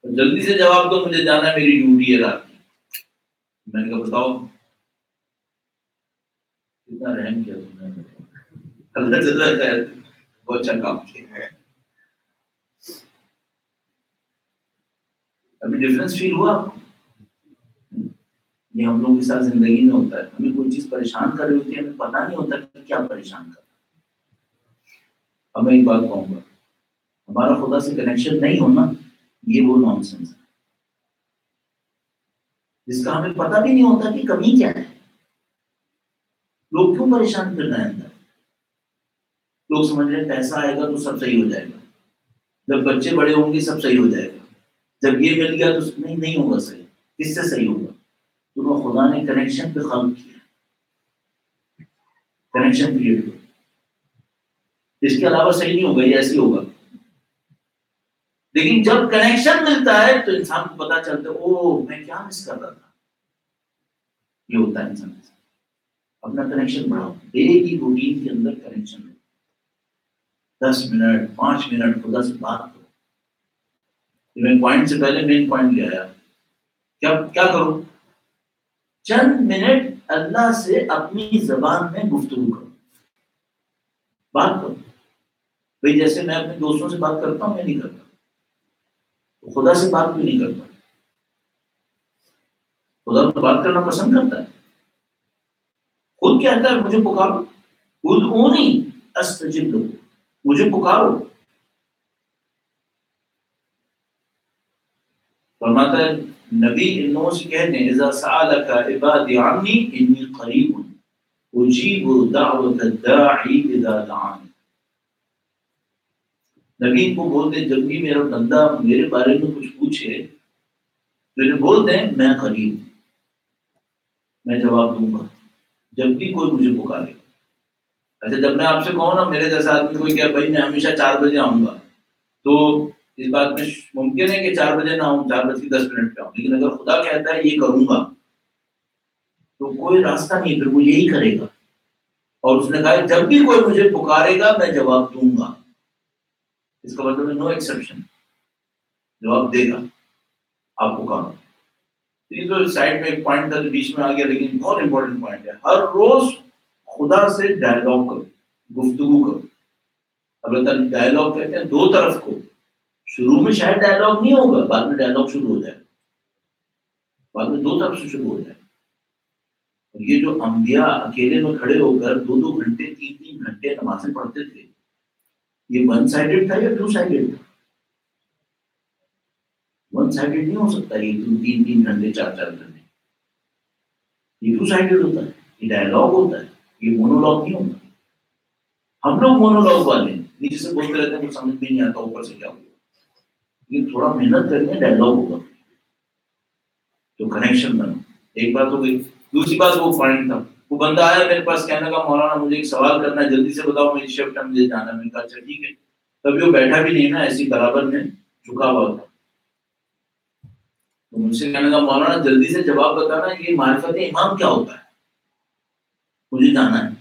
جلدی سے جواب دو، مجھے جانا ہے، میری ڈیوٹی ہے رات کی۔ میں نے کہا بتاؤ۔ کتنا رحم کیا تم نے، اللہ جل خیر، بہت اچھا کام کیا۔ ابھی ڈفرینس فیل ہوا؟ یہ ہم لوگوں کے ساتھ زندگی میں ہوتا ہے، ہمیں کوئی چیز پریشان کر رہی ہوتی ہے، ہمیں پتہ نہیں ہوتا کہ کیا پریشان کر رہا ہے۔ اب میں ایک بات کہوں گا، ہمارا خدا سے کنیکشن نہیں ہونا یہ وہ نان سینس ہے جس کا ہمیں پتہ بھی نہیں ہوتا کہ کمی کیا ہے۔ لوگ کیوں پریشان کر رہے ہیں اندر؟ لوگ سمجھ رہے ہیں پیسہ آئے گا تو سب صحیح ہو جائے گا، جب بچے بڑے ہوں گے سب صحیح ہو جائے گا، جب یہ مل گیا تو نہیں ہوگا صحیح، کس سے صحیح ہوگا؟ تو خدا نے کنیکشن پہ خلق کیا، کنیکشن کریٹ ہو، اس کے علاوہ صحیح نہیں ہوگا، یہ ایسے ہی ہوگا۔ لیکن جب کنیکشن ملتا ہے تو انسان کو پتا چلتا ہے او میں کیا مس کر رہا تھا۔ یہ ہوتا ہے انسان کے ساتھ، اپنا کنیکشن بڑھاؤ، ڈیلی روٹین کے اندر کنیکشن ہے، 10 منٹ 5 منٹ خدا سے بات کرو۔ میں پوائنٹ سے پہلے مین پوائنٹ لے آیا، کیا کرو؟ چند منٹ اللہ سے اپنی زبان میں گفتگو کرو، بات کرو۔ بھائی جیسے میں اپنے دوستوں سے بات کرتا ہوں، میں نہیں کرتا، تو خدا سے بات بھی نہیں کرتا. خدا تو بات کرنا پسند کرتا ہے. خود کہتا ہے مجھے پکارو، ادعونی استجب لکم، مجھے پکارو. فرماتا ہے نبی ان لوگوں سے کہتے ہیں اذا سألک عبادی عنی انی قریب اجیب دعوت الداعی اذا دعان. نبی ان کو بولتے جب بھی میرا بندہ میرے بارے میں کچھ پوچھے تو انہیں بولتے ہیں میں قریب، میں جواب دوں گا جب بھی کوئی مجھے پکارے. اچھا جب میں آپ سے کہوں نا میرے جیسا آدمی کوئی کہ بھائی میں ہمیشہ 4 بجے آؤں گا، تو اس بات میں ممکن ہے کہ 4 بجے نہ آؤں، 4:10 پہ آؤں، لیکن اگر خدا کہتا ہے یہ کروں گا تو کوئی راستہ نہیں، پھر وہ یہی کرے گا. اور اس نے کہا جب بھی کوئی مجھے پکارے گا میں جواب دوں گا. اس کا مطلب ہے نو ایکسیپشن، جواب دے گا آپ پکارو. یہ تو سائڈ میں ایک پوائنٹ تھا جو بیچ میں آ گیا، لیکن بہت امپورٹنٹ پوائنٹ ہے. ہر روز خدا سے ڈائلاگ کرو، گفتگو کرو. البتہ ڈائلاگ کہتے ہیں دو طرف کو. شروع میں شاید ڈائلاگ نہیں ہوگا، بعد میں ڈائلاگ شروع ہو جائے، بعد میں دو طرف سے شروع ہو جائے. اور یہ جو انبیاء اکیلے میں کھڑے ہو کر 2 گھنٹے 3 گھنٹے نمازیں پڑھتے تھے، یہ ون سائڈڈ تھا یا 2 سائڈڈ تھا؟ ون سائڈڈ نہیں ہو سکتا یہ 3 گھنٹے 4 گھنٹے. یہ 2 سائڈڈ ہوتا ہے، یہ ڈائلاگ ہوتا ہے، یہ مونولاگ نہیں ہوتا. ہم لوگ مونولاگ والے ہیں، نیچے سے بولتے رہتے ہیں کچھ سمجھ میں نہیں آتا اوپر سے کیا ہوگا. لیکن تھوڑا محنت کریں ڈائلاگ ہوگا تو کنیکشن بنا. ایک بات ہو گئی. دوسری بات وہ پوائنٹ تھا، وہ بندہ آیا میرے پاس کہنے کا مولانا مجھے ایک سوال کرنا ہے، جلدی سے بتاؤ میری شفٹ ہے مجھے جانا ہے. میں نے کہا اچھا ٹھیک ہے. تبھی وہ بیٹھا بھی نہیں نا، ایسی برابر میں جھکا ہوا تھا. تو مجھ سے کہنے کا مولانا جلدی سے جواب بتانا یہ معرفت امام کیا ہوتا ہے، مجھے جانا ہے.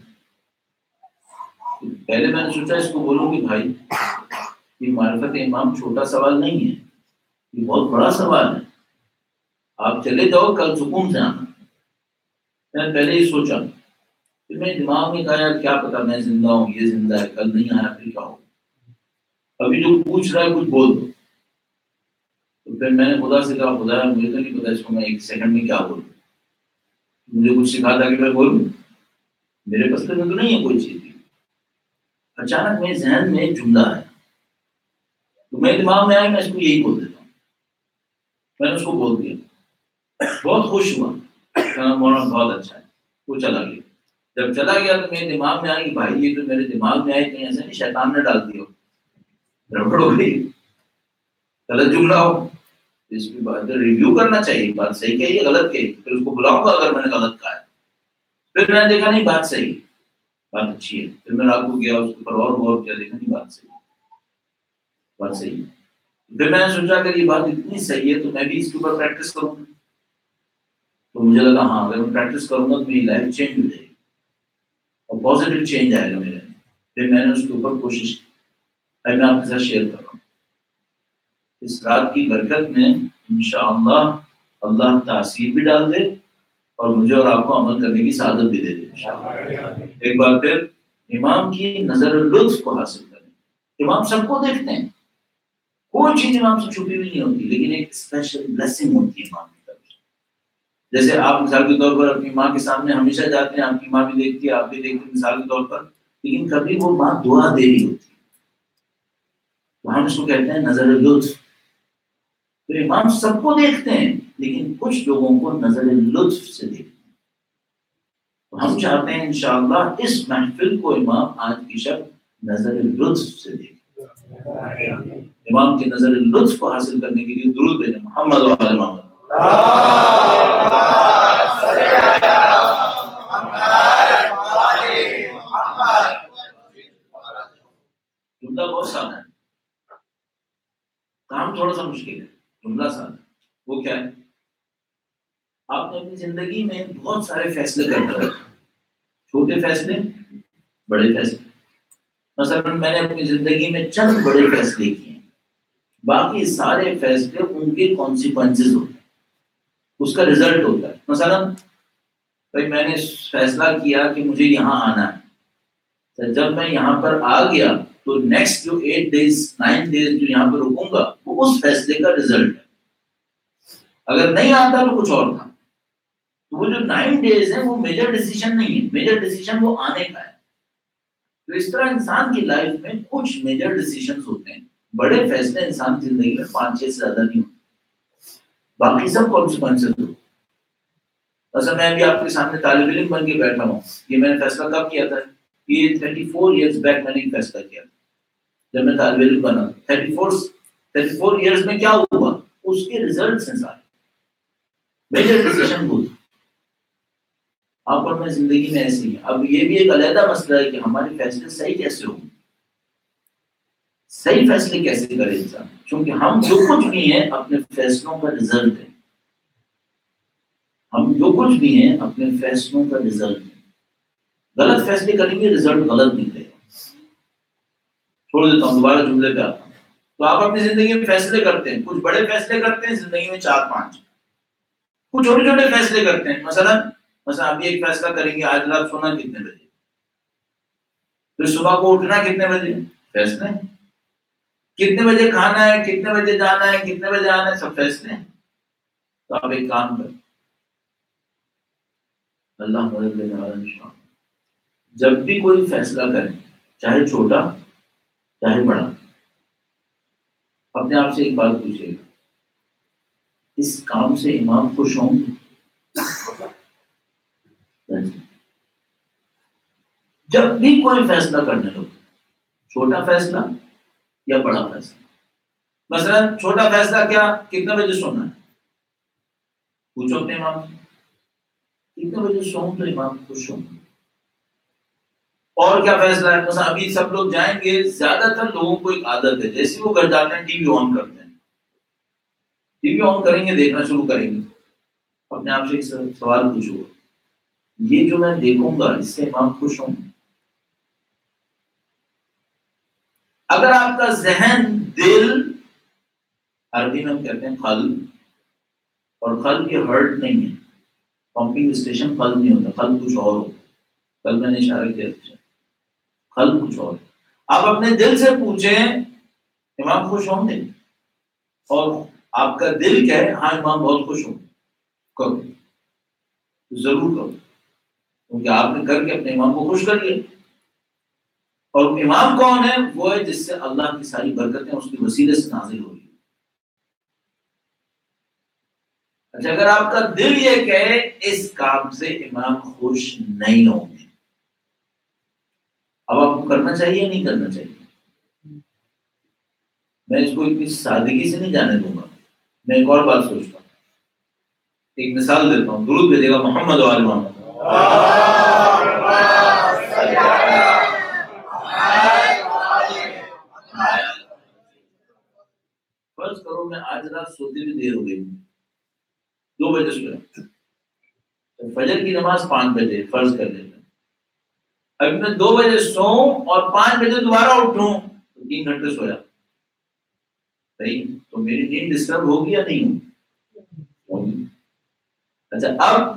پہلے میں نے سوچا اس کو بولوں کہ بھائی یہ معرفت امام چھوٹا سوال نہیں ہے، یہ بہت بڑا سوال ہے. آپ چلے جاؤ کل سکون سے آنا. میں نے پہلے ہی سوچا، پھر میں دماغ میں کہا یار کیا پتا میں زندہ ہوں، یہ زندہ ہے، کل نہیں آیا پھر کیا ہو. ابھی جو پوچھ رہا ہے کچھ بول دو. تو پھر میں نے خدا سے کہا خدا مجھے تو نہیں پتا اس کو میں 1 سیکنڈ میں کیا بولوں. مجھے کچھ سکھا تھا کہ میں بولوں، میرے پسند میں تو نہیں ہے کوئی چیز. اچانک میرے ذہن میں ایک جملہ ہے تو میرے دماغ میں آیا میں اس کو یہی بول دیتا ہوں. میں نے اس کو بول دیا، بہت خوش ہوا، مولانا بہت اچھا ہے. وہ چلا گیا. جب چلا گیا تو میرے دماغ میں آیا کہ بھائی یہ تو میرے دماغ میں آئے کہیں ایسا نہیں شیطان نے ڈال دیا گڑبڑ ہو گئی، غلط جملہ ہو. اس کی بات ریویو کرنا چاہیے، بات صحیح کہی ہے غلط کہی، پھر اس کو بلاؤں گا اگر میں نے غلط کہا ہے. پھر میں نے دیکھا نہیں بات صحیح، بات اچھی ہے. پھر میں رات کو گیا اس کے اوپر اور غور کیا، دیکھا نہیں بات صحیح، بات صحیح. پھر میں نے سوچا کہ یہ بات اتنی صحیح ہے تو میں بھی اس کے اوپر پریکٹس کروں گا. تو مجھے لگا ہاں اگر میں پریکٹس کروں گا تو میری لائف چینج ہو جائے گی اور پازیٹیو چینج آئے گا میرے. پھر میں نے اس کے اوپر کوشش کی. میں آپ کے ساتھ شیئر کر رہا ہوں. اس رات کی برکت میں انشاءاللہ اللہ تاثیر بھی ڈال دے اور مجھے اور آپ کو عمل کرنے کی سعادت بھی دے دے انشاءاللہ. ایک بار پھر امام کی نظر لطف کو حاصل کریں. امام سب کو دیکھتے ہیں، کوئی چیز امام سے چھپی ہوئی نہیں ہوتی، لیکن ایک اسپیشل بلیسنگ ہوتی ہے امام کی طرف سے. جیسے آپ مثال کے طور پر اپنی ماں کے سامنے ہمیشہ جاتے ہیں، آپ کی ماں بھی دیکھتی ہے، آپ بھی دیکھتے ہیں مثال کے طور پر، لیکن کبھی وہ ماں دعا دے رہی ہوتی ہے تو ہم اس کو کہتے ہیں نظر لطف. تو امام سب کو دیکھتے ہیں لیکن کچھ لوگوں کو نظر لطف سے دیکھتے ہیں. تو ہم چاہتے ہیں انشاءاللہ اس محفل کو امام آج کی شب نظر لطف سے دیکھیں. امام کی نظر لطف کو حاصل کرنے کے لیے درود بھیجیں محمد و آل محمد. جملہ بہت سادہ ہے، کام تھوڑا سا مشکل ہے، جملہ سادہ. وہ کیا ہے؟ آپ نے اپنی زندگی میں بہت سارے فیصلے کرتے ہیں، چھوٹے فیصلے، بڑے فیصلے. مثلا میں نے اپنی زندگی میں چند بڑے فیصلے کیے ہیں، باقی سارے فیصلے ان کے کانسیکوینسز ہوتے ہیں، اس کا رزلٹ ہوتا ہے. مثلا بھائی میں نے فیصلہ کیا کہ مجھے یہاں آنا ہے، جب میں یہاں پر آ گیا تو نیکسٹ جو 8 days 9 days جو یہاں پہ رکوں گا وہ اس فیصلے کا رزلٹ ہے. اگر نہیں آتا تو کچھ اور تھا. تو وہ جو 9 days ہیں وہ میجر ڈیسیژن نہیں ہے, میجر ڈیسیژن وہ آنے کا ہے. تو اس طرح انسان کی لائف میں کچھ میجر ڈیسیژنز ہوتے ہیں, بڑے فیصلے انسان کی زندگی میں 5-6 سے زیادہ نہیں ہوتے, باقی سب کانسیکوینسز ہوتے. اصل میں ابھی آپ کے سامنے طالب علم بن کے بیٹھا ہوں, یہ میں نے فیصلہ کب کیا تھا؟ یہ 34 ایئرز بیک میں نے ایک فیصلہ کیا تھا جب میں طالب علم بنا. 34 ایئرز میں کیا ہوا, اس کے ریزلٹس ہیں سارے میجر ڈیسیژن ہوتے. آپ اور میں زندگی میں ایسے ہی ہیں. اب یہ بھی ایک علیحدہ مسئلہ ہے کہ ہمارے فیصلے صحیح کیسے ہوں, صحیح فیصلے کیسے کرے انسان, کیونکہ ہم جو کچھ بھی ہیں اپنے فیصلوں کا رزلٹ ہے. ہم جو کچھ بھی ہیں اپنے فیصلوں کا رزلٹ ہے. غلط فیصلے کریں گے رزلٹ غلط نکلے گا. چھوڑ دیتا ہوں, دوبارہ جملے پہ آتا ہوں. تو آپ اپنی زندگی میں فیصلے کرتے ہیں, کچھ بڑے فیصلے کرتے ہیں زندگی میں 4-5, کچھ چھوٹے چھوٹے فیصلے کرتے ہیں. مثلا ابھی ایک فیصلہ کریں گے آج رات سونا کتنے بجے, پھر صبح کو اٹھنا کتنے بجے, فیصلے. کتنے بجے کھانا ہے, کتنے بجے جانا ہے, کتنے بجے آنا ہے, سب فیصلے ہیں. تو آپ ایک کام کریں, اللہ مدد دے گا انشاءاللہ. جب بھی کوئی فیصلہ کریں, چاہے چھوٹا چاہے بڑا, اپنے آپ سے ایک بات پوچھیے گا, اس کام سے امام خوش ہوں گے؟ جب بھی کوئی فیصلہ کرنے لو, چھوٹا فیصلہ یا بڑا فیصلہ. مثلا چھوٹا فیصلہ کیا, کتنے بجے سونا ہے, پوچھو اپنے امام سے, کتنے بجے سوؤں تو امام خوش ہوں. اور کیا فیصلہ ہے, مثلا ابھی سب لوگ جائیں گے, زیادہ تر لوگوں کو ایک عادت ہے, جیسے وہ گھر جاتے ہیں ٹی وی آن کرتے ہیں, ٹی وی آن کریں گے, دیکھنا شروع کریں گے. اپنے آپ سے ایک سوال پوچھو, یہ جو میں دیکھوں گا اس سے امام خوش ہوں؟ اگر آپ کا ذہن, دل, عربی میں ہم کہتے ہیں قلب, اور قلب یہ ہرٹ نہیں ہے, پمپنگ اسٹیشن قلب نہیں ہوتا, قلب کچھ اور ہوتا. کل میں نے اشارہ کیا, قلب کچھ اور. آپ اپنے دل سے پوچھیں امام خوش ہوں گے, اور آپ کا دل کہے ہاں امام بہت خوش ہوں, کرو, ضرور کرو, کیونکہ آپ نے کر کے اپنے امام کو خوش کر لیا. اور امام کون ہے؟ وہ ہے جس سے اللہ کی ساری برکتیں اس کے وسیلے سے نازل ہو رہی ہیں. اچھا, اگر آپ کا دل یہ کہے اس کام سے امام خوش نہیں ہوں گے, اب آپ کو کرنا چاہیے یا نہیں کرنا چاہیے؟ میں اس کو اتنی سادگی سے نہیں جانے دوں گا. میں ایک اور بات سوچتا ہوں, ایک مثال دیتا ہوں, درود بھیجے گا محمد و آل محمد. فرض کرو میں آج رات سوتے بھی دیر ہو گئی, 2 بجے سویا, فجر کی نماز 5 بجے فرض کر لیتے ہیں. اب میں 2 بجے سوؤں اور 5 بجے دوبارہ اٹھوں تو 3 گھنٹے سویا, صحیح؟ تو میری نیند ڈسٹرب ہوگی یا نہیں ہوگی؟ اچھا, اب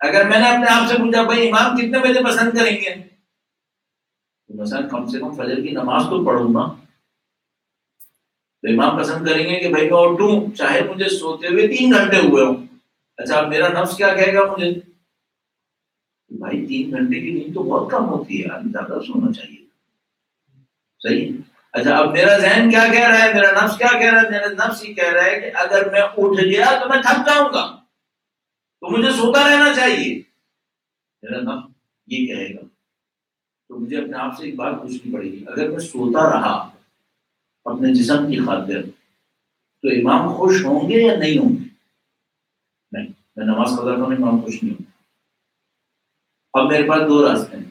اگر میں نے اپنے آپ سے پوچھا بھائی امام کتنے بجے پسند کریں گے, تو مثلا کم سے کم فجر کی نماز تو پڑھوں نا, تو امام پسند کریں گے کہ بھائی میں اٹھوں چاہے مجھے سوتے ہوئے 3 گھنٹے ہوئے ہوں. اچھا, اب میرا نفس کیا کہے گا مجھے, بھائی 3 گھنٹے کی نیند تو بہت کم ہوتی ہے, آدمی زیادہ سونا چاہیے, صحیح. اچھا, اب میرا ذہن کیا کہہ رہا ہے, میرا نفس کیا کہہ رہا ہے, میرا نفس یہ کہہ رہا ہے کہ اگر میں اٹھ گیا تو میں تھک جاؤں گا, تو مجھے سوتا رہنا چاہیے. میرا نفس یہ کہے گا, تو مجھے اپنے آپ سے ایک بات پوچھنی پڑے گی, اگر میں سوتا رہا اپنے جسم کی خاطر تو امام خوش ہوں گے یا نہیں ہوں گے؟ نہیں, میں نماز قضا کروں امام خوش نہیں ہوں. اب میرے پاس 2 راستے ہیں,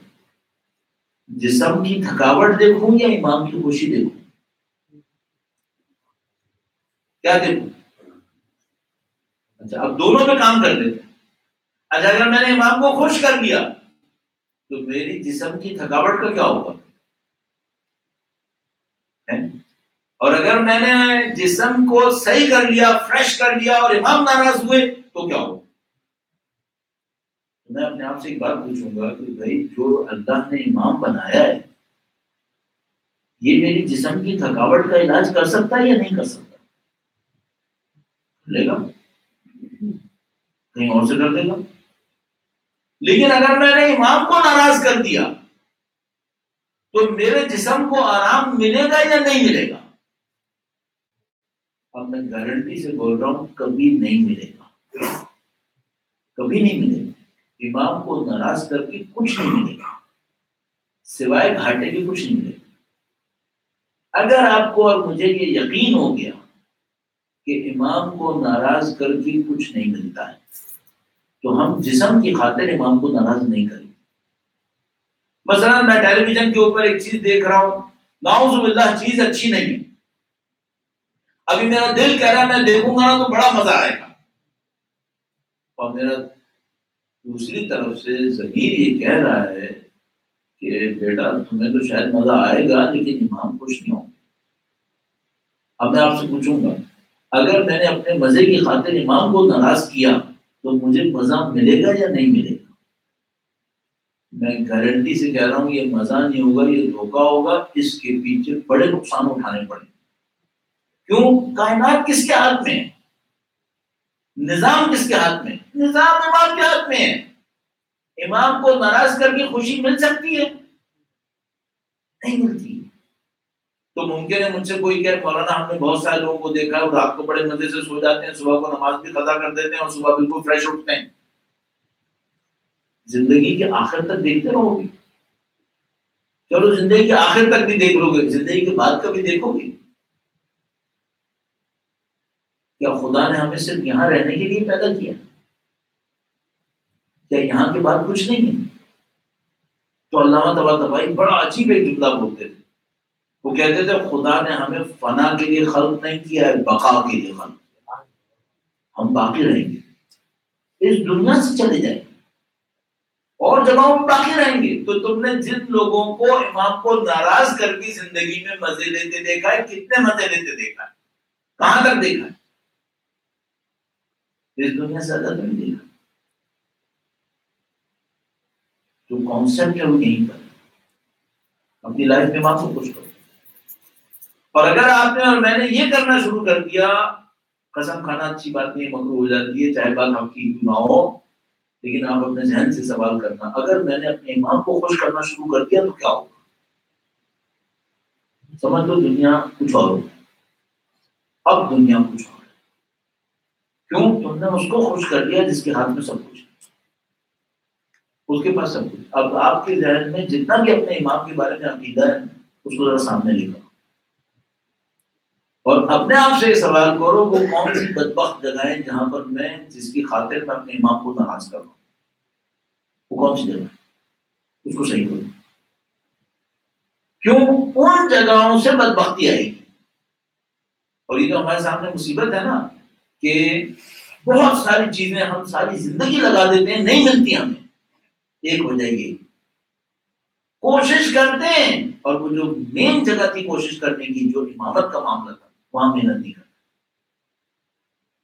جسم کی تھکاوٹ دیکھوں یا امام کی خوشی دیکھوں, کیا دیکھوں؟ اچھا, اب دونوں پہ کام کر دیتے ہیں. اچھا, اگر میں نے امام کو خوش کر لیا تو میری جسم کی تھکاوٹ کا کیا ہوگا, اور اگر میں نے جسم کو صحیح کر لیا, فریش کر لیا, اور امام ناراض ہوئے تو کیا ہوگا؟ میں اپنے آپ سے ایک بات پوچھوں گا کہ بھائی جو اللہ نے امام بنایا ہے یہ میری جسم کی تھکاوٹ کا علاج کر سکتا ہے یا نہیں کر سکتا؟ لے گا کہیں اور سے کر دے گا. لیکن اگر میں نے امام کو ناراض کر دیا تو میرے جسم کو آرام ملے گا یا نہیں ملے گا؟ اب میں گارنٹی سے بول رہا ہوں کبھی نہیں ملے گا، کبھی نہیں ملے گا. امام کو ناراض کر کے کچھ نہیں ملے گا سوائے گھاٹے کے، کچھ نہیں ملے گا. اگر آپ کو اور مجھے یہ یقین ہو گیا کہ امام کو ناراض کر کے کچھ نہیں ملتا ہے تو ہم جسم کی خاطر امام کو ناراض نہیں کریں. مثلا میں ٹیلی ویژن کے اوپر ایک چیز دیکھ رہا ہوں، نعوذ باللہ چیز اچھی نہیں ہے، ابھی میرا دل کہہ رہا ہے میں دیکھوں گا نا تو بڑا مزہ آئے گا، اور میرا دوسری طرف سے ضمیر یہ کہہ رہا ہے کہ بیٹا تمہیں تو شاید مزہ آئے گا لیکن امام خوش نہیں ہوں. اب میں آپ سے پوچھوں گا اگر میں نے اپنے مزے کی خاطر امام کو ناراض کیا تو مجھے مزہ ملے گا یا نہیں ملے گا؟ میں گارنٹی سے کہہ رہا ہوں یہ مزہ نہیں ہوگا، یہ دھوکہ ہوگا، اس کے پیچھے بڑے نقصان اٹھانے پڑیں. کیوں؟ کائنات کس کے ہاتھ میں ہے؟ نظام کس کے ہاتھ میں؟ نظام امام کے ہاتھ میں ہے. امام کو ناراض کر کے خوشی مل سکتی ہے؟ نہیں ملتی. تو ممکن ہے مجھ سے کوئی کہ مولانا ہم نے بہت سارے لوگوں کو دیکھا ہے رات کو بڑے مزے سے سو جاتے ہیں، صبح کو نماز بھی قضا کر دیتے ہیں اور صبح بالکل فریش اٹھتے ہیں. زندگی کے آخر تک دیکھتے رہو گے؟ چلو زندگی کے آخر تک بھی دیکھ لو گے، زندگی کے بعد کا بھی دیکھو گے. کیا خدا نے ہمیں صرف یہاں رہنے کے لیے پیدا کیا؟ کیا یہاں کے بعد کچھ نہیں ہے؟ تو علامہ طباطبائی بڑا عجیب ایک جملہ بولتے تھے. وہ کہتے تھے خدا نے ہمیں فنا کے لیے خلق نہیں کیا ہے، بقا کے لیے خلق کیا. ہم باقی رہیں گے، اس دنیا سے چلے جائیں گے اور جگہوں میں باقی رہیں گے. تو تم نے جن لوگوں کو امام کو ناراض کر کے زندگی میں مزے لیتے دیکھا ہے، کتنے مزے لیتے دیکھا ہے، کہاں تک دیکھا ہے؟ اس دنیا سے زیادہ نہیں دیکھا. جو کانسیپٹ ہے وہ یہیں پر اپنی لائف میں امام کو خوش کرو. اور اگر آپ نے اور میں نے یہ کرنا شروع کر دیا، قسم کھانا اچھی بات نہیں، مکروہ ہو جاتی ہے، چاہے بات آپ کی نہ ہو، لیکن آپ اپنے ذہن سے سوال کرنا اگر میں نے اپنے امام کو خوش کرنا شروع کر دیا تو کیا ہوگا؟ سمجھ لو دنیا کچھ اور ہوگا. اب دنیا کچھ اور ہے. کیوں؟ تم نے اس کو خوش کر دیا جس کے ہاتھ میں سب کچھ ہے، اس کے پاس سب کچھ. اب آپ کے ذہن میں جتنا بھی اپنے امام کے بارے میں عقیدہ ہے اس کو ذرا سامنے لے کر اور اپنے آپ سے یہ سوال کرو وہ کون سی بدبخت جگہ ہے جہاں پر میں جس کی خاطر میں اپنے امام کو ناراض کروں، وہ کون سی جگہ ہے؟ اس کو صحیح کرو. کیوں؟ ان جگہوں سے بدبختی آئے گی. اور یہ تو ہمارے سامنے مصیبت ہے نا کہ بہت ساری چیزیں ہم ساری زندگی لگا دیتے ہیں، نہیں ملتی ہمیں. ایک ہو جائے گی، کوشش کرتے ہیں اور وہ جو مین جگہ تھی کوشش کرنے کی، جو امامت کا معاملہ تھا، وہاں محنت نہیں کرتے.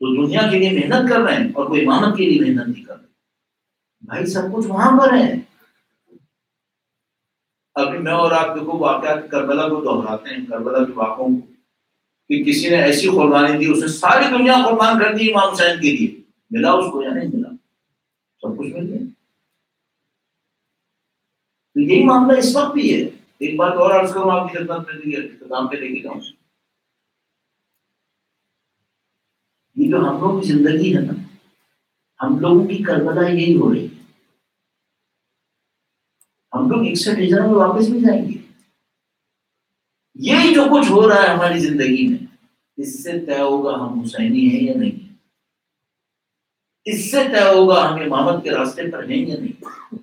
تو دنیا کے لیے محنت کر رہے ہیں اور کوئی امامت کے لیے محنت نہیں کر رہے. بھائی سب کچھ وہاں پر ہے. ابھی میں اور آپ دیکھو واقعات کربلا کو دہراتے ہیں، کربلا کے واقعوں کو، کہ کسی نے ایسی قربانی دی، اس نے ساری دنیا قربان کر دی امام حسین کے لیے. ملا اس کو یا نہیں ملا؟ سب کچھ مل گیا. تو یہی معاملہ اس وقت بھی ہے. ایک بات اور عرض کروں آپ کی خدمت میں، اختتام پہ لے کے جاؤں. یہ جو ہم لوگوں کی زندگی ہے نا، ہم لوگوں کی کربلا یہی ہو رہی ہے. ہم لوگ 61 میں واپس بھی جائیں گے. یہی جو کچھ ہو رہا ہے ہماری زندگی میں، اس سے طے ہوگا ہم حسینی ہیں یا نہیں. اس سے طے ہوگا ہم امامت کے راستے پر ہیں یا نہیں.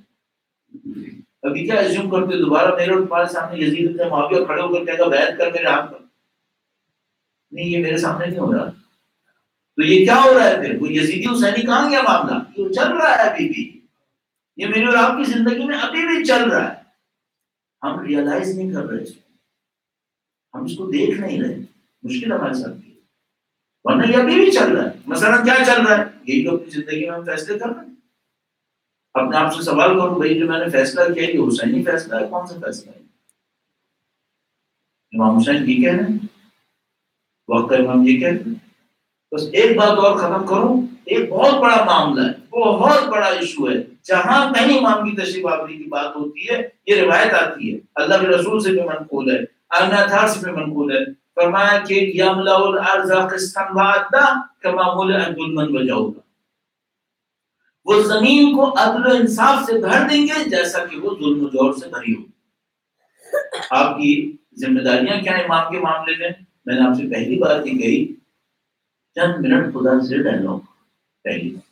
ابھی کیا ایزیوم کرتے دوبارہ میرے اور تمہارے سامنے یزید ابن معاویہ کھڑے ہو کر کہے گا بیعت کر میرے ہاتھ پر؟ نہیں، یہ میرے سامنے نہیں ہو رہا. تو یہ کیا ہو رہا ہے پھر؟ وہ یزیدی حسینی کہاں گیا معاملہ؟ یہ چل رہا ہے ابھی بھی. یہ میری اور آپ کی زندگی میں ابھی بھی چل رہا ہے. ہم ریئلائز نہیں کر رہے اس کو، ہم اس کو دیکھ نہیں رہے. مشکل ہمارے ساتھ کی، ورنہ یہ ابھی بھی چل رہا ہے. مثلا کیا چل رہا ہے؟ یہی تو اپنی زندگی میں ہم فیصلے کر رہے ہیں. اپنے آپ سے سوال کرو بھائی جو میں نے فیصلہ کیا یہ حسینی فیصلہ ہے کون سا فیصلہ ہے؟ امام حسین یہ کہہ رہے ہیں، وقت کا امام یہ کہہ رہے ہیں. بس ایک بات اور ختم کروں، ایک بہت بڑا معاملہ ہے، بہت بڑا ایشو ہے، جہاں کہیں امام کی تشریف آوری کی بات ہوتی ہے یہ روایت آتی ہے، اللہ کے رسول سے بھی منقول ہے، اثار سے بھی منقول ہے، فرمایا کہ یملا الارض قسطا وعدلا کما ملئت ظلما وجورا، وہ زمین کو عدل و انصاف سے بھر دیں گے جیسا کہ وہ ظلم و جور سے بھری ہو. آپ کی ذمہ داریاں کیا ہیں امام کے معاملے میں نے آپ سے پہلی بات یہ کہی، چند منٹ خدا سے ڈائلاگ پہلی بات.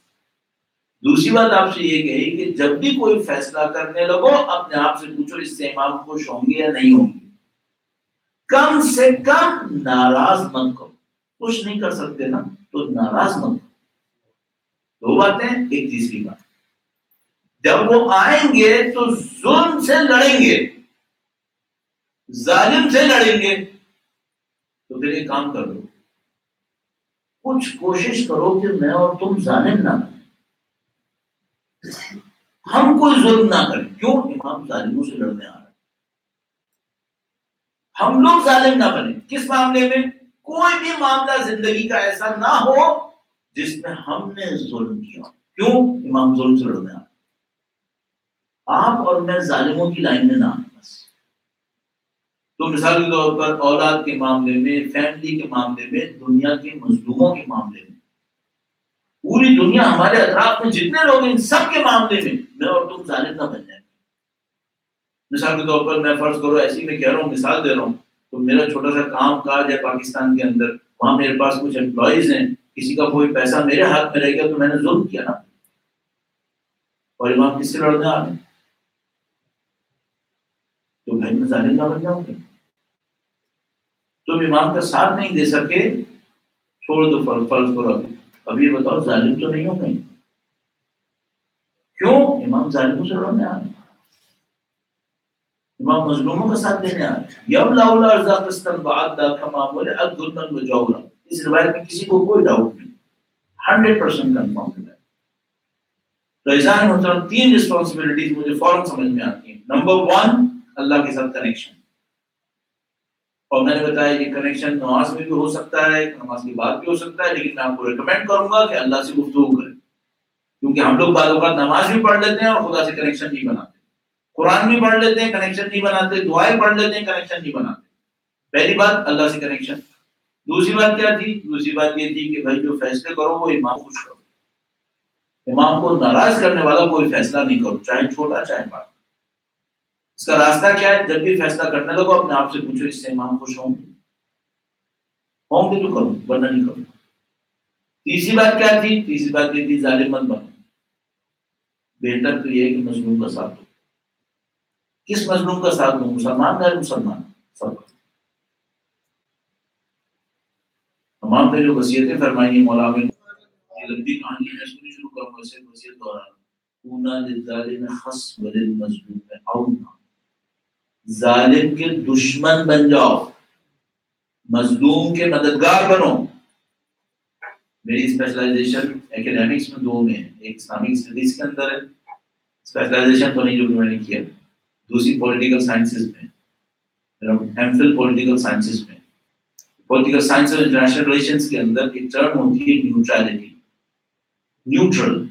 دوسری بات آپ سے یہ کہی کہ جب بھی کوئی فیصلہ کرنے لگو اپنے آپ سے پوچھو اس سے امام خوش ہوں گے یا نہیں ہوں گے. کم سے کم ناراض مت کرو، خوش نہیں کر سکتے نا تو ناراض مت کرو. دو باتیں. ایک تیسری بات، جب وہ آئیں گے تو ظلم سے لڑیں گے، ظالم سے لڑیں گے، تو پھر ایک کام کر دو، کچھ کوشش کرو کہ میں اور تم ظالم نہ بنیں، ہم کوئی ظلم نہ کریں. کیوں؟ امام ظالموں سے لڑنے آ رہے ہیں. ہم لوگ ظالم نہ بنیں. کس معاملے میں؟ کوئی بھی معاملہ زندگی کا ایسا نہ ہو جس میں ہم نے ظلم کیا. کیوں؟ امام ظلم سے لڑنے آ رہے ہیں. آپ اور میں ظالموں کی لائن میں نہ آئیں. بس تو مثال کے طور پر اولاد کے معاملے میں، فیملی کے معاملے میں، دنیا کے مظلوموں کے معاملے میں، پوری دنیا ہمارے اطراف میں جتنے لوگ ان سب کے معاملے میں اور تم ظالم نہ بن جائیں. مثال کے طور پر میں فرض کرو ایسی میں کہہ رہا ہوں، مثال دے رہا ہوں، تو میرا چھوٹا سا کام کاج ہے پاکستان کے اندر، وہاں میرے پاس کچھ امپلائیز ہیں، کسی کا کوئی پیسہ میرے ہاتھ میں رہ گیا تو میں نے ظلم کیا نا. اور امام کس سے لڑنے آ رہے ہیں؟ تو بھائی میں ظالم نہ بن جاؤں گا. تم امام کا ساتھ نہیں دے سکے، چھوڑ دو. فرض کرو اب یہ بتاؤ ظالم تو نہیں ہو گئی. کیوں؟ امام ظالموں سے لڑنے آ رہے ہیں، امام مظلوموں کا ساتھ دینے آ رہے ہیں. یملا الارض قسطا وعدلا کما ملئت ظلما وجورا. اس روایت میں کسی کو کوئی ڈاؤٹ نہیں، 100% کنفرم ہے. تو ایسا محترم تین رسپانسبلٹیز مجھے فوراً سمجھ میں آتی ہیں. نمبر 1، اللہ کے ساتھ کنیکشن. اور میں نے بتایا یہ کنیکشن نماز میں بھی ہو سکتا ہے، نماز کے بعد بھی ہو سکتا ہے، لیکن میں آپ کو ریکمینڈ کروں گا کہ اللہ سے گفتگو کریں. کیونکہ ہم لوگ بعض اوقات نماز بھی پڑھ لیتے ہیں اور خدا سے کنیکشن نہیں بناتے، قرآن بھی پڑھ لیتے ہیں کنیکشن نہیں بناتے، دعائیں پڑھ لیتے ہیں کنیکشن نہیں بناتے. پہلی بات اللہ سے کنیکشن. دوسری بات کیا تھی؟ دوسری بات یہ تھی کہ بھائی جو فیصلے کرو وہ امام خوش کرو. امام کو ناراض کرنے والا کوئی فیصلہ نہیں کرو، چاہے چھوٹا چاہے بڑا. اس کا راستہ کیا ہے؟ جب بھی فیصلہ کرنے لگو اپنے آپ سے پوچھو اس سے امام خوش ہوں گے تو کروں، ورنہ نہیں کروں. تیسری بات کیا تھی؟ تیسری بات یہ تھی ظالم مت بنو. بہتر تو یہ ہے کہ مظلوم کا ساتھ دو. کس مظلوم کا ساتھ دوں؟ مسلمان غیر مسلمان سب. تمام نے جو وصیتیں فرمائی ہیں مولا میں، یہ لمبی کہانی ہے، سنی شروع کروں گا اسے وصیت دوران. کونا للظالم خصم وللمظلوم عونا. ظالم کے دشمن بن جاؤ، مظلوم کے مددگار بنو. میری اسپیشلائزیشن ایکیڈیمکس میں دو میں ہے، ایک اسلامک اسٹڈیز کے اندر ہے، اسپیشلائزیشن تو نہیں جو میں نے کیا. دوسری پولیٹیکل سائنسز میں، ایم فل پولیٹیکل سائنسز میں. پولیٹیکل سائنس اور انٹرنیشنل ریلیشنز کے اندر ایک ٹرم ہوتی ہے نیوٹرلٹی، نیوٹرل.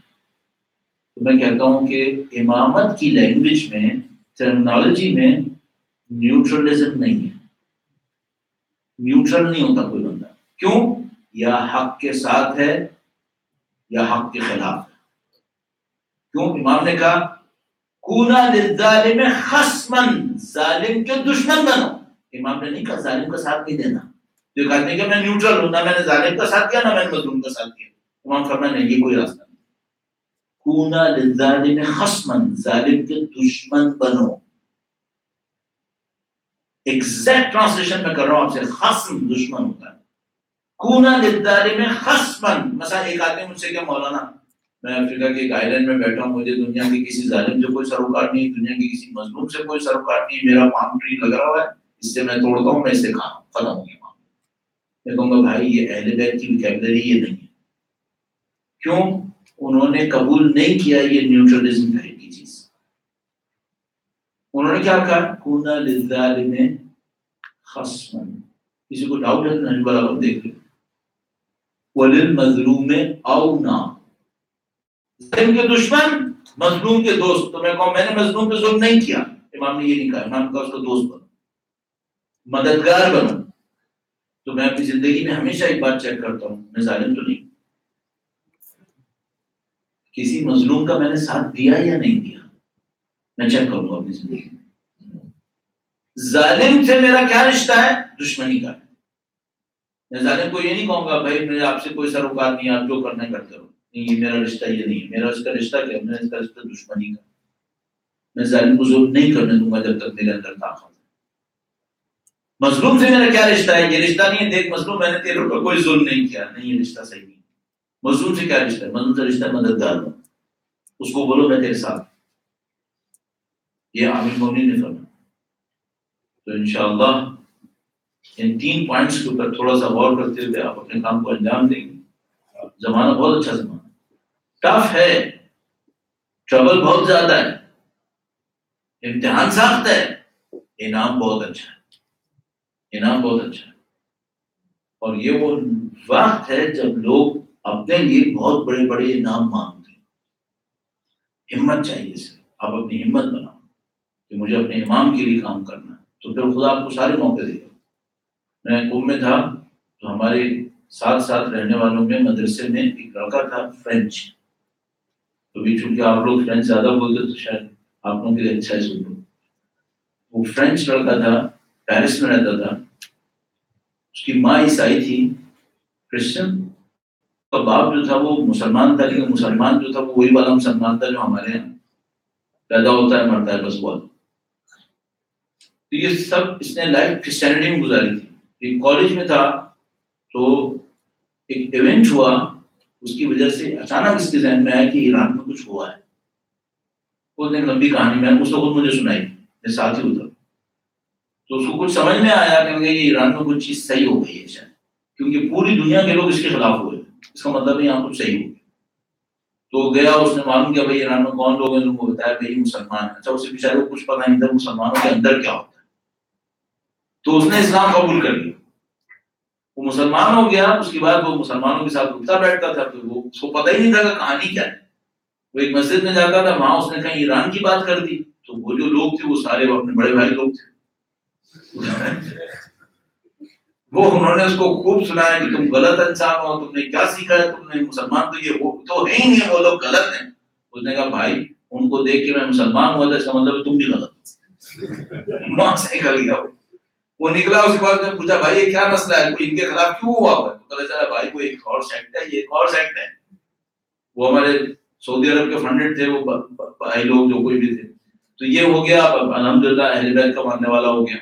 تو میں کہتا ہوں کہ امامت کی لینگویج میں، ٹرمنالوجی میں نیوٹرلزم نہیں ہے. نیوٹرل نہیں ہوتا کوئی بندہ. کیوں؟ یا حق کے ساتھ ہے یا حق کے خلاف ہے. کیوں؟ امام نے کہا کونا للظالم خصمن، ظالم کے دشمن بنو. امام نے نہیں کہا ظالم کا ساتھ نہیں دینا. جو کہتے ہیں کہ میں نیوٹرل ہوں، نہ میں نے ظالم کا ساتھ کیا نہ میں نے مظلوم کا ساتھ کیا. امام فرمایا نہیں، یہ کوئی راستہ نہیں. کونا للظالم خصمن، ظالم کے دشمن بنو. ایگزیکٹ ٹرانسلیشن میں کر رہا ہوں آپ سے، خصم دشمن ہوتا ہے. کونا للظالم خصمن. مثلا ایک آدمی مجھ سے کہ مولانا میں افریقہ کے ایک آئی لینڈ میں بیٹھا ہوں، مجھے دنیا کے کسی ظالم سے کوئی سروکار نہیں، دنیا کے کسی مظلوم سے کوئی سروکار نہیں، میرا پام ٹری لگا ہوا ہے، اس سے میں توڑتا ہوں، میں اس سے کھاتا ہوں، ختم ہو گیا. میں کہوں گا بھائی یہ اہل بیت کی وکیبلری یہ نہیں ہے. کیوں؟ انہوں نے قبول نہیں کیا یہ نیوٹرلزم ٹائپ کی چیز. انہوں نے کیا کہا؟ کونا للظالم خصما، کسی کو ڈاؤٹ ہے تو برابر دیکھ لو. وللمظلوم اونا، ظالم کے دشمن مظلوم کے دوست. تو میں کہوں میں نے مظلوم پہ ظلم نہیں کیا، امام نے یہ نہیں کہا. امام کا اس کا دوست بنو، مددگار بنو. تو میں اپنی زندگی میں ہمیشہ ایک بات چیک کرتا ہوں، میں ظالم تو نہیں، کسی مظلوم کا میں نے ساتھ دیا یا نہیں دیا. میں چیک کروں گا اپنی زندگی میں. ظالم سے میرا کیا رشتہ ہے؟ دشمنی کا. میں ظالم کو یہ نہیں کہوں گا بھائی میرے آپ سے کوئی سروکار نہیں، آپ جو کرنا کرتے رہو. نہیں، یہ میرا رشتہ یہ نہیں ہے. میرا اس کا رشتہ کیا ہے؟ میرا اس کا رشتہ دشمنی کا. میں ظالم کو ظلم نہیں کرنے دوں گا جب تک میرے اندر طاقت ہے. مظلوم سے میرا کیا رشتہ ہے؟ یہ رشتہ نہیں ہے دیکھ مظلوم میں نے تیرے اوپر کوئی ظلم نہیں کیا. نہیں، یہ رشتہ صحیح نہیں. مظلوم سے کیا رشتہ ہے؟ مظلوم سے رشتہ مددگار ہو، اس کو بولو میں تیرے ساتھ. یہ عامل مومن نے فرمایا. تو انشاءاللہ ان 3 پوائنٹس کے اوپر تھوڑا سا غور کرتے ہوئے آپ اپنے کام کو انجام دیں گے. زمانہ بہت اچھا زمانہ، ٹف ہے، ٹربل بہت زیادہ ہے، امتحان سخت ہے، انعام بہت اچھا ہے، انعام بہت اچھا ہے. اور یہ وہ وقت ہے جب لوگ اپنے لیے بہت بڑے بڑے انعام مانگتے ہیں. ہمت چاہیے اس میں. آپ اپنی ہمت بناؤ کہ مجھے اپنے امام کے لیے کام کرنا ہے، تو پھر خدا آپ کو سارے موقع دے گا. میں قوم میں تھا تو ہمارے ساتھ رہنے والوں میں مدرسے میں ایک لڑکا تھا فرینچ. تو بھی چونکہ آپ لوگ فرینچ زیادہ بولتے تو شاید آپ لوگوں کے لیے اچھا ہے سن لو. وہ فرینچ لڑکا تھا، پیرس میں رہتا تھا. اس کی ماں عیسائی تھی، کرسچن. کا باپ جو تھا وہ مسلمان تھا، لیکن مسلمان جو تھا وہ وہی والا مسلمان تھا جو ہمارے یہاں پیدا ہوتا ہے مرتا ہے بس وہ. تو یہ سب اس نے لائف کرسچینٹی میں گزاری تھی. ایک کالج میں تھا تو ایک ایونٹ ہوا، اس کی وجہ سے اچانک اس کے ذہن میں آیا کہ ایران میں کچھ ہوا ہے. وہ لمبی کہانی میں اس کو خود مجھے سنائی، میں ساتھ ہی ہوتا. تو اس کو کچھ سمجھ میں آیا کہ یہ ایران میں کچھ چیز صحیح ہو گئی ہے شاید، کیونکہ پوری دنیا کے لوگ اس کے خلاف ہوئے. اس کا مطلب ہے یہاں کچھ صحیح ہو گیا. تو گیا، اس نے معلوم کیا بھائی ایران میں کون لوگ ہیں. لوگوں کو بتایا بھائی مسلمان. اچھا اسے بیچارے کو کچھ پتا نہیں تھا مسلمانوں کے اندر کیا ہوتا ہے. تو اس نے اسلام قبول کر لیا، وہ مسلمان ہو گیا. اس کے بعد وہ مسلمانوں کے ساتھ اٹھتا بیٹھتا تھا. تو وہ اس کو پتہ ہی نہیں تھا کہ کہانی کیا ہے. وہ ایک مسجد میں جاتا تھا، وہاں اس نے کہیں ایران کی بات کر دی. تو وہ جو لوگ تھے وہ سارے اپنے بڑے بھائی لوگ تھے. وہ انہوں نے اس کو خوب سنایا کہ تم غلط انسان ہو، تم نے کیا سیکھا ہے، تم نے مسلمان تو یہ تو ہے ہی نہیں، وہ لوگ غلط ہیں. اس نے کہا بھائی ان کو دیکھ کے میں مسلمان ہوا تھا، اس کا مطلب تم بھی غلط. وہاں سے نکل گیا وہ نکلا. اس کے بعد میں پوچھا بھائی یہ کیا مسئلہ ہے، ان کے خلاف کیوں ہوا ہوا ہے؟ تو پتا چلا بھائی وہ ایک اور سیکٹ ہے، یہ ایک اور سیکٹ ہے. وہ ہمارے سعودی عرب کے فنڈڈ تھے وہ بھائی لوگ جو کوئی بھی تھے. تو یہ ہو گیا، الحمدللہ اہل بیت کا ماننے والا ہو گیا.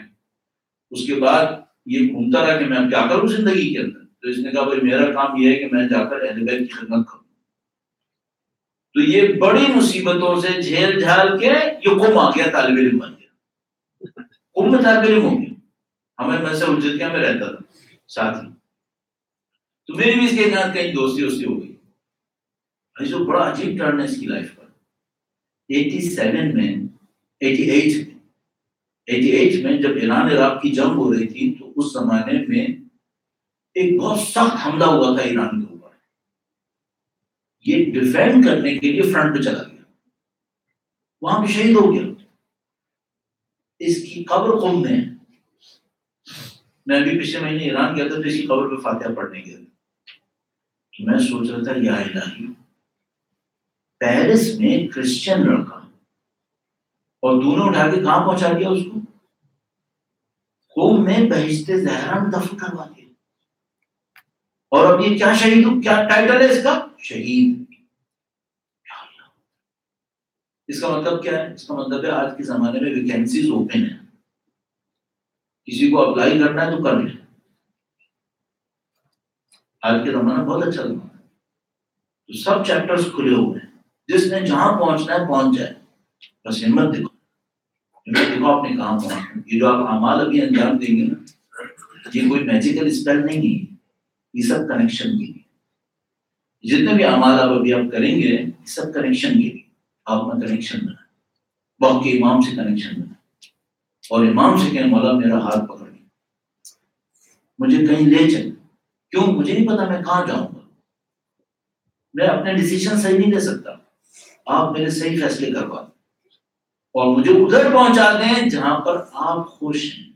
اس کے بعد یہ گھومتا رہا کہ میں کیا کروں زندگی کے اندر. تو اس نے کہا بھائی میرا کام یہ ہے کہ میں جا کر اہل بیت کی خدمت کروں. تو یہ بڑی مصیبتوں سے جھیل جھال کے یہ قوم آ گیا، طالب علم بن گیا. قوم میں طالب علم ہو گیا. ہمیں میں سے الجھتیا میں رہتا تھا ساتھ ہی. تو میری بھی اس کے ساتھ کہیں دوستی ہو گئی. جو بڑا عجیب ٹرن ہے اس کی لائف پر. 88 میں جب ایران عراق کی جنگ ہو رہی تھی تو اس زمانے میں ایک بہت سخت حملہ ہوا تھا ایران کے اوپر. یہ ڈیفینڈ کرنے کے لیے فرنٹ پہ چلا گیا، وہاں پہ شہید ہو گیا. اس کی قبر قم میں. میں ابھی پچھلے مہینے ایران گیا تھا تو اس کی قبر پہ فاتحہ پڑھنے گیا. تو میں سوچ رہا تھا یا الہی، پیرس میں کرسچن لڑکا اور دونوں اٹھا کے کہاں پہنچا دیا اس کو؟ قوم میں بہشت زہرا میں دفن کروا دیا. اور اب یہ کیا شہید ہو، کیا ٹائٹل ہے اس کا؟ شہید. اس کا مطلب کیا ہے؟ اس کا مطلب ہے آج کے زمانے میں ویکینسیز اوپن ہیں، کسی کو اپلائی کرنا ہے تو کر لیں. آج کے زمانہ بہت اچھا زمانہ ہے. تو سب چیپٹرز کھلے ہوئے ہیں، جس نے جہاں پہنچنا ہے پہنچ جائے. بس ہمت دکھو، ہمت دکھو آپ نے کہاں پہنچنا. یہ جو آپ اعمال ابھی انجام دیں گے نا، یہ کوئی میجیکل اسپیل نہیں ہے، یہ سب کنیکشن کے لیے. جتنے بھی اعمال آپ کریں گے یہ سب کنیکشن کے لیے. آپ میں کنیکشن بنا، وقت کے امام سے کنیکشن بنا، اور امام سے کہیں مولا میرا ہاتھ پکڑ لیں. مجھے کہیں لے چلیں. کیوں؟ مجھے نہیں پتا میں کہاں جاؤں گا، میں اپنے ڈیسیشن صحیح نہیں لے سکتا، آپ میرے صحیح فیصلے کروا دیں اور مجھے ادھر پہنچا دیں جہاں پر آپ خوش ہیں.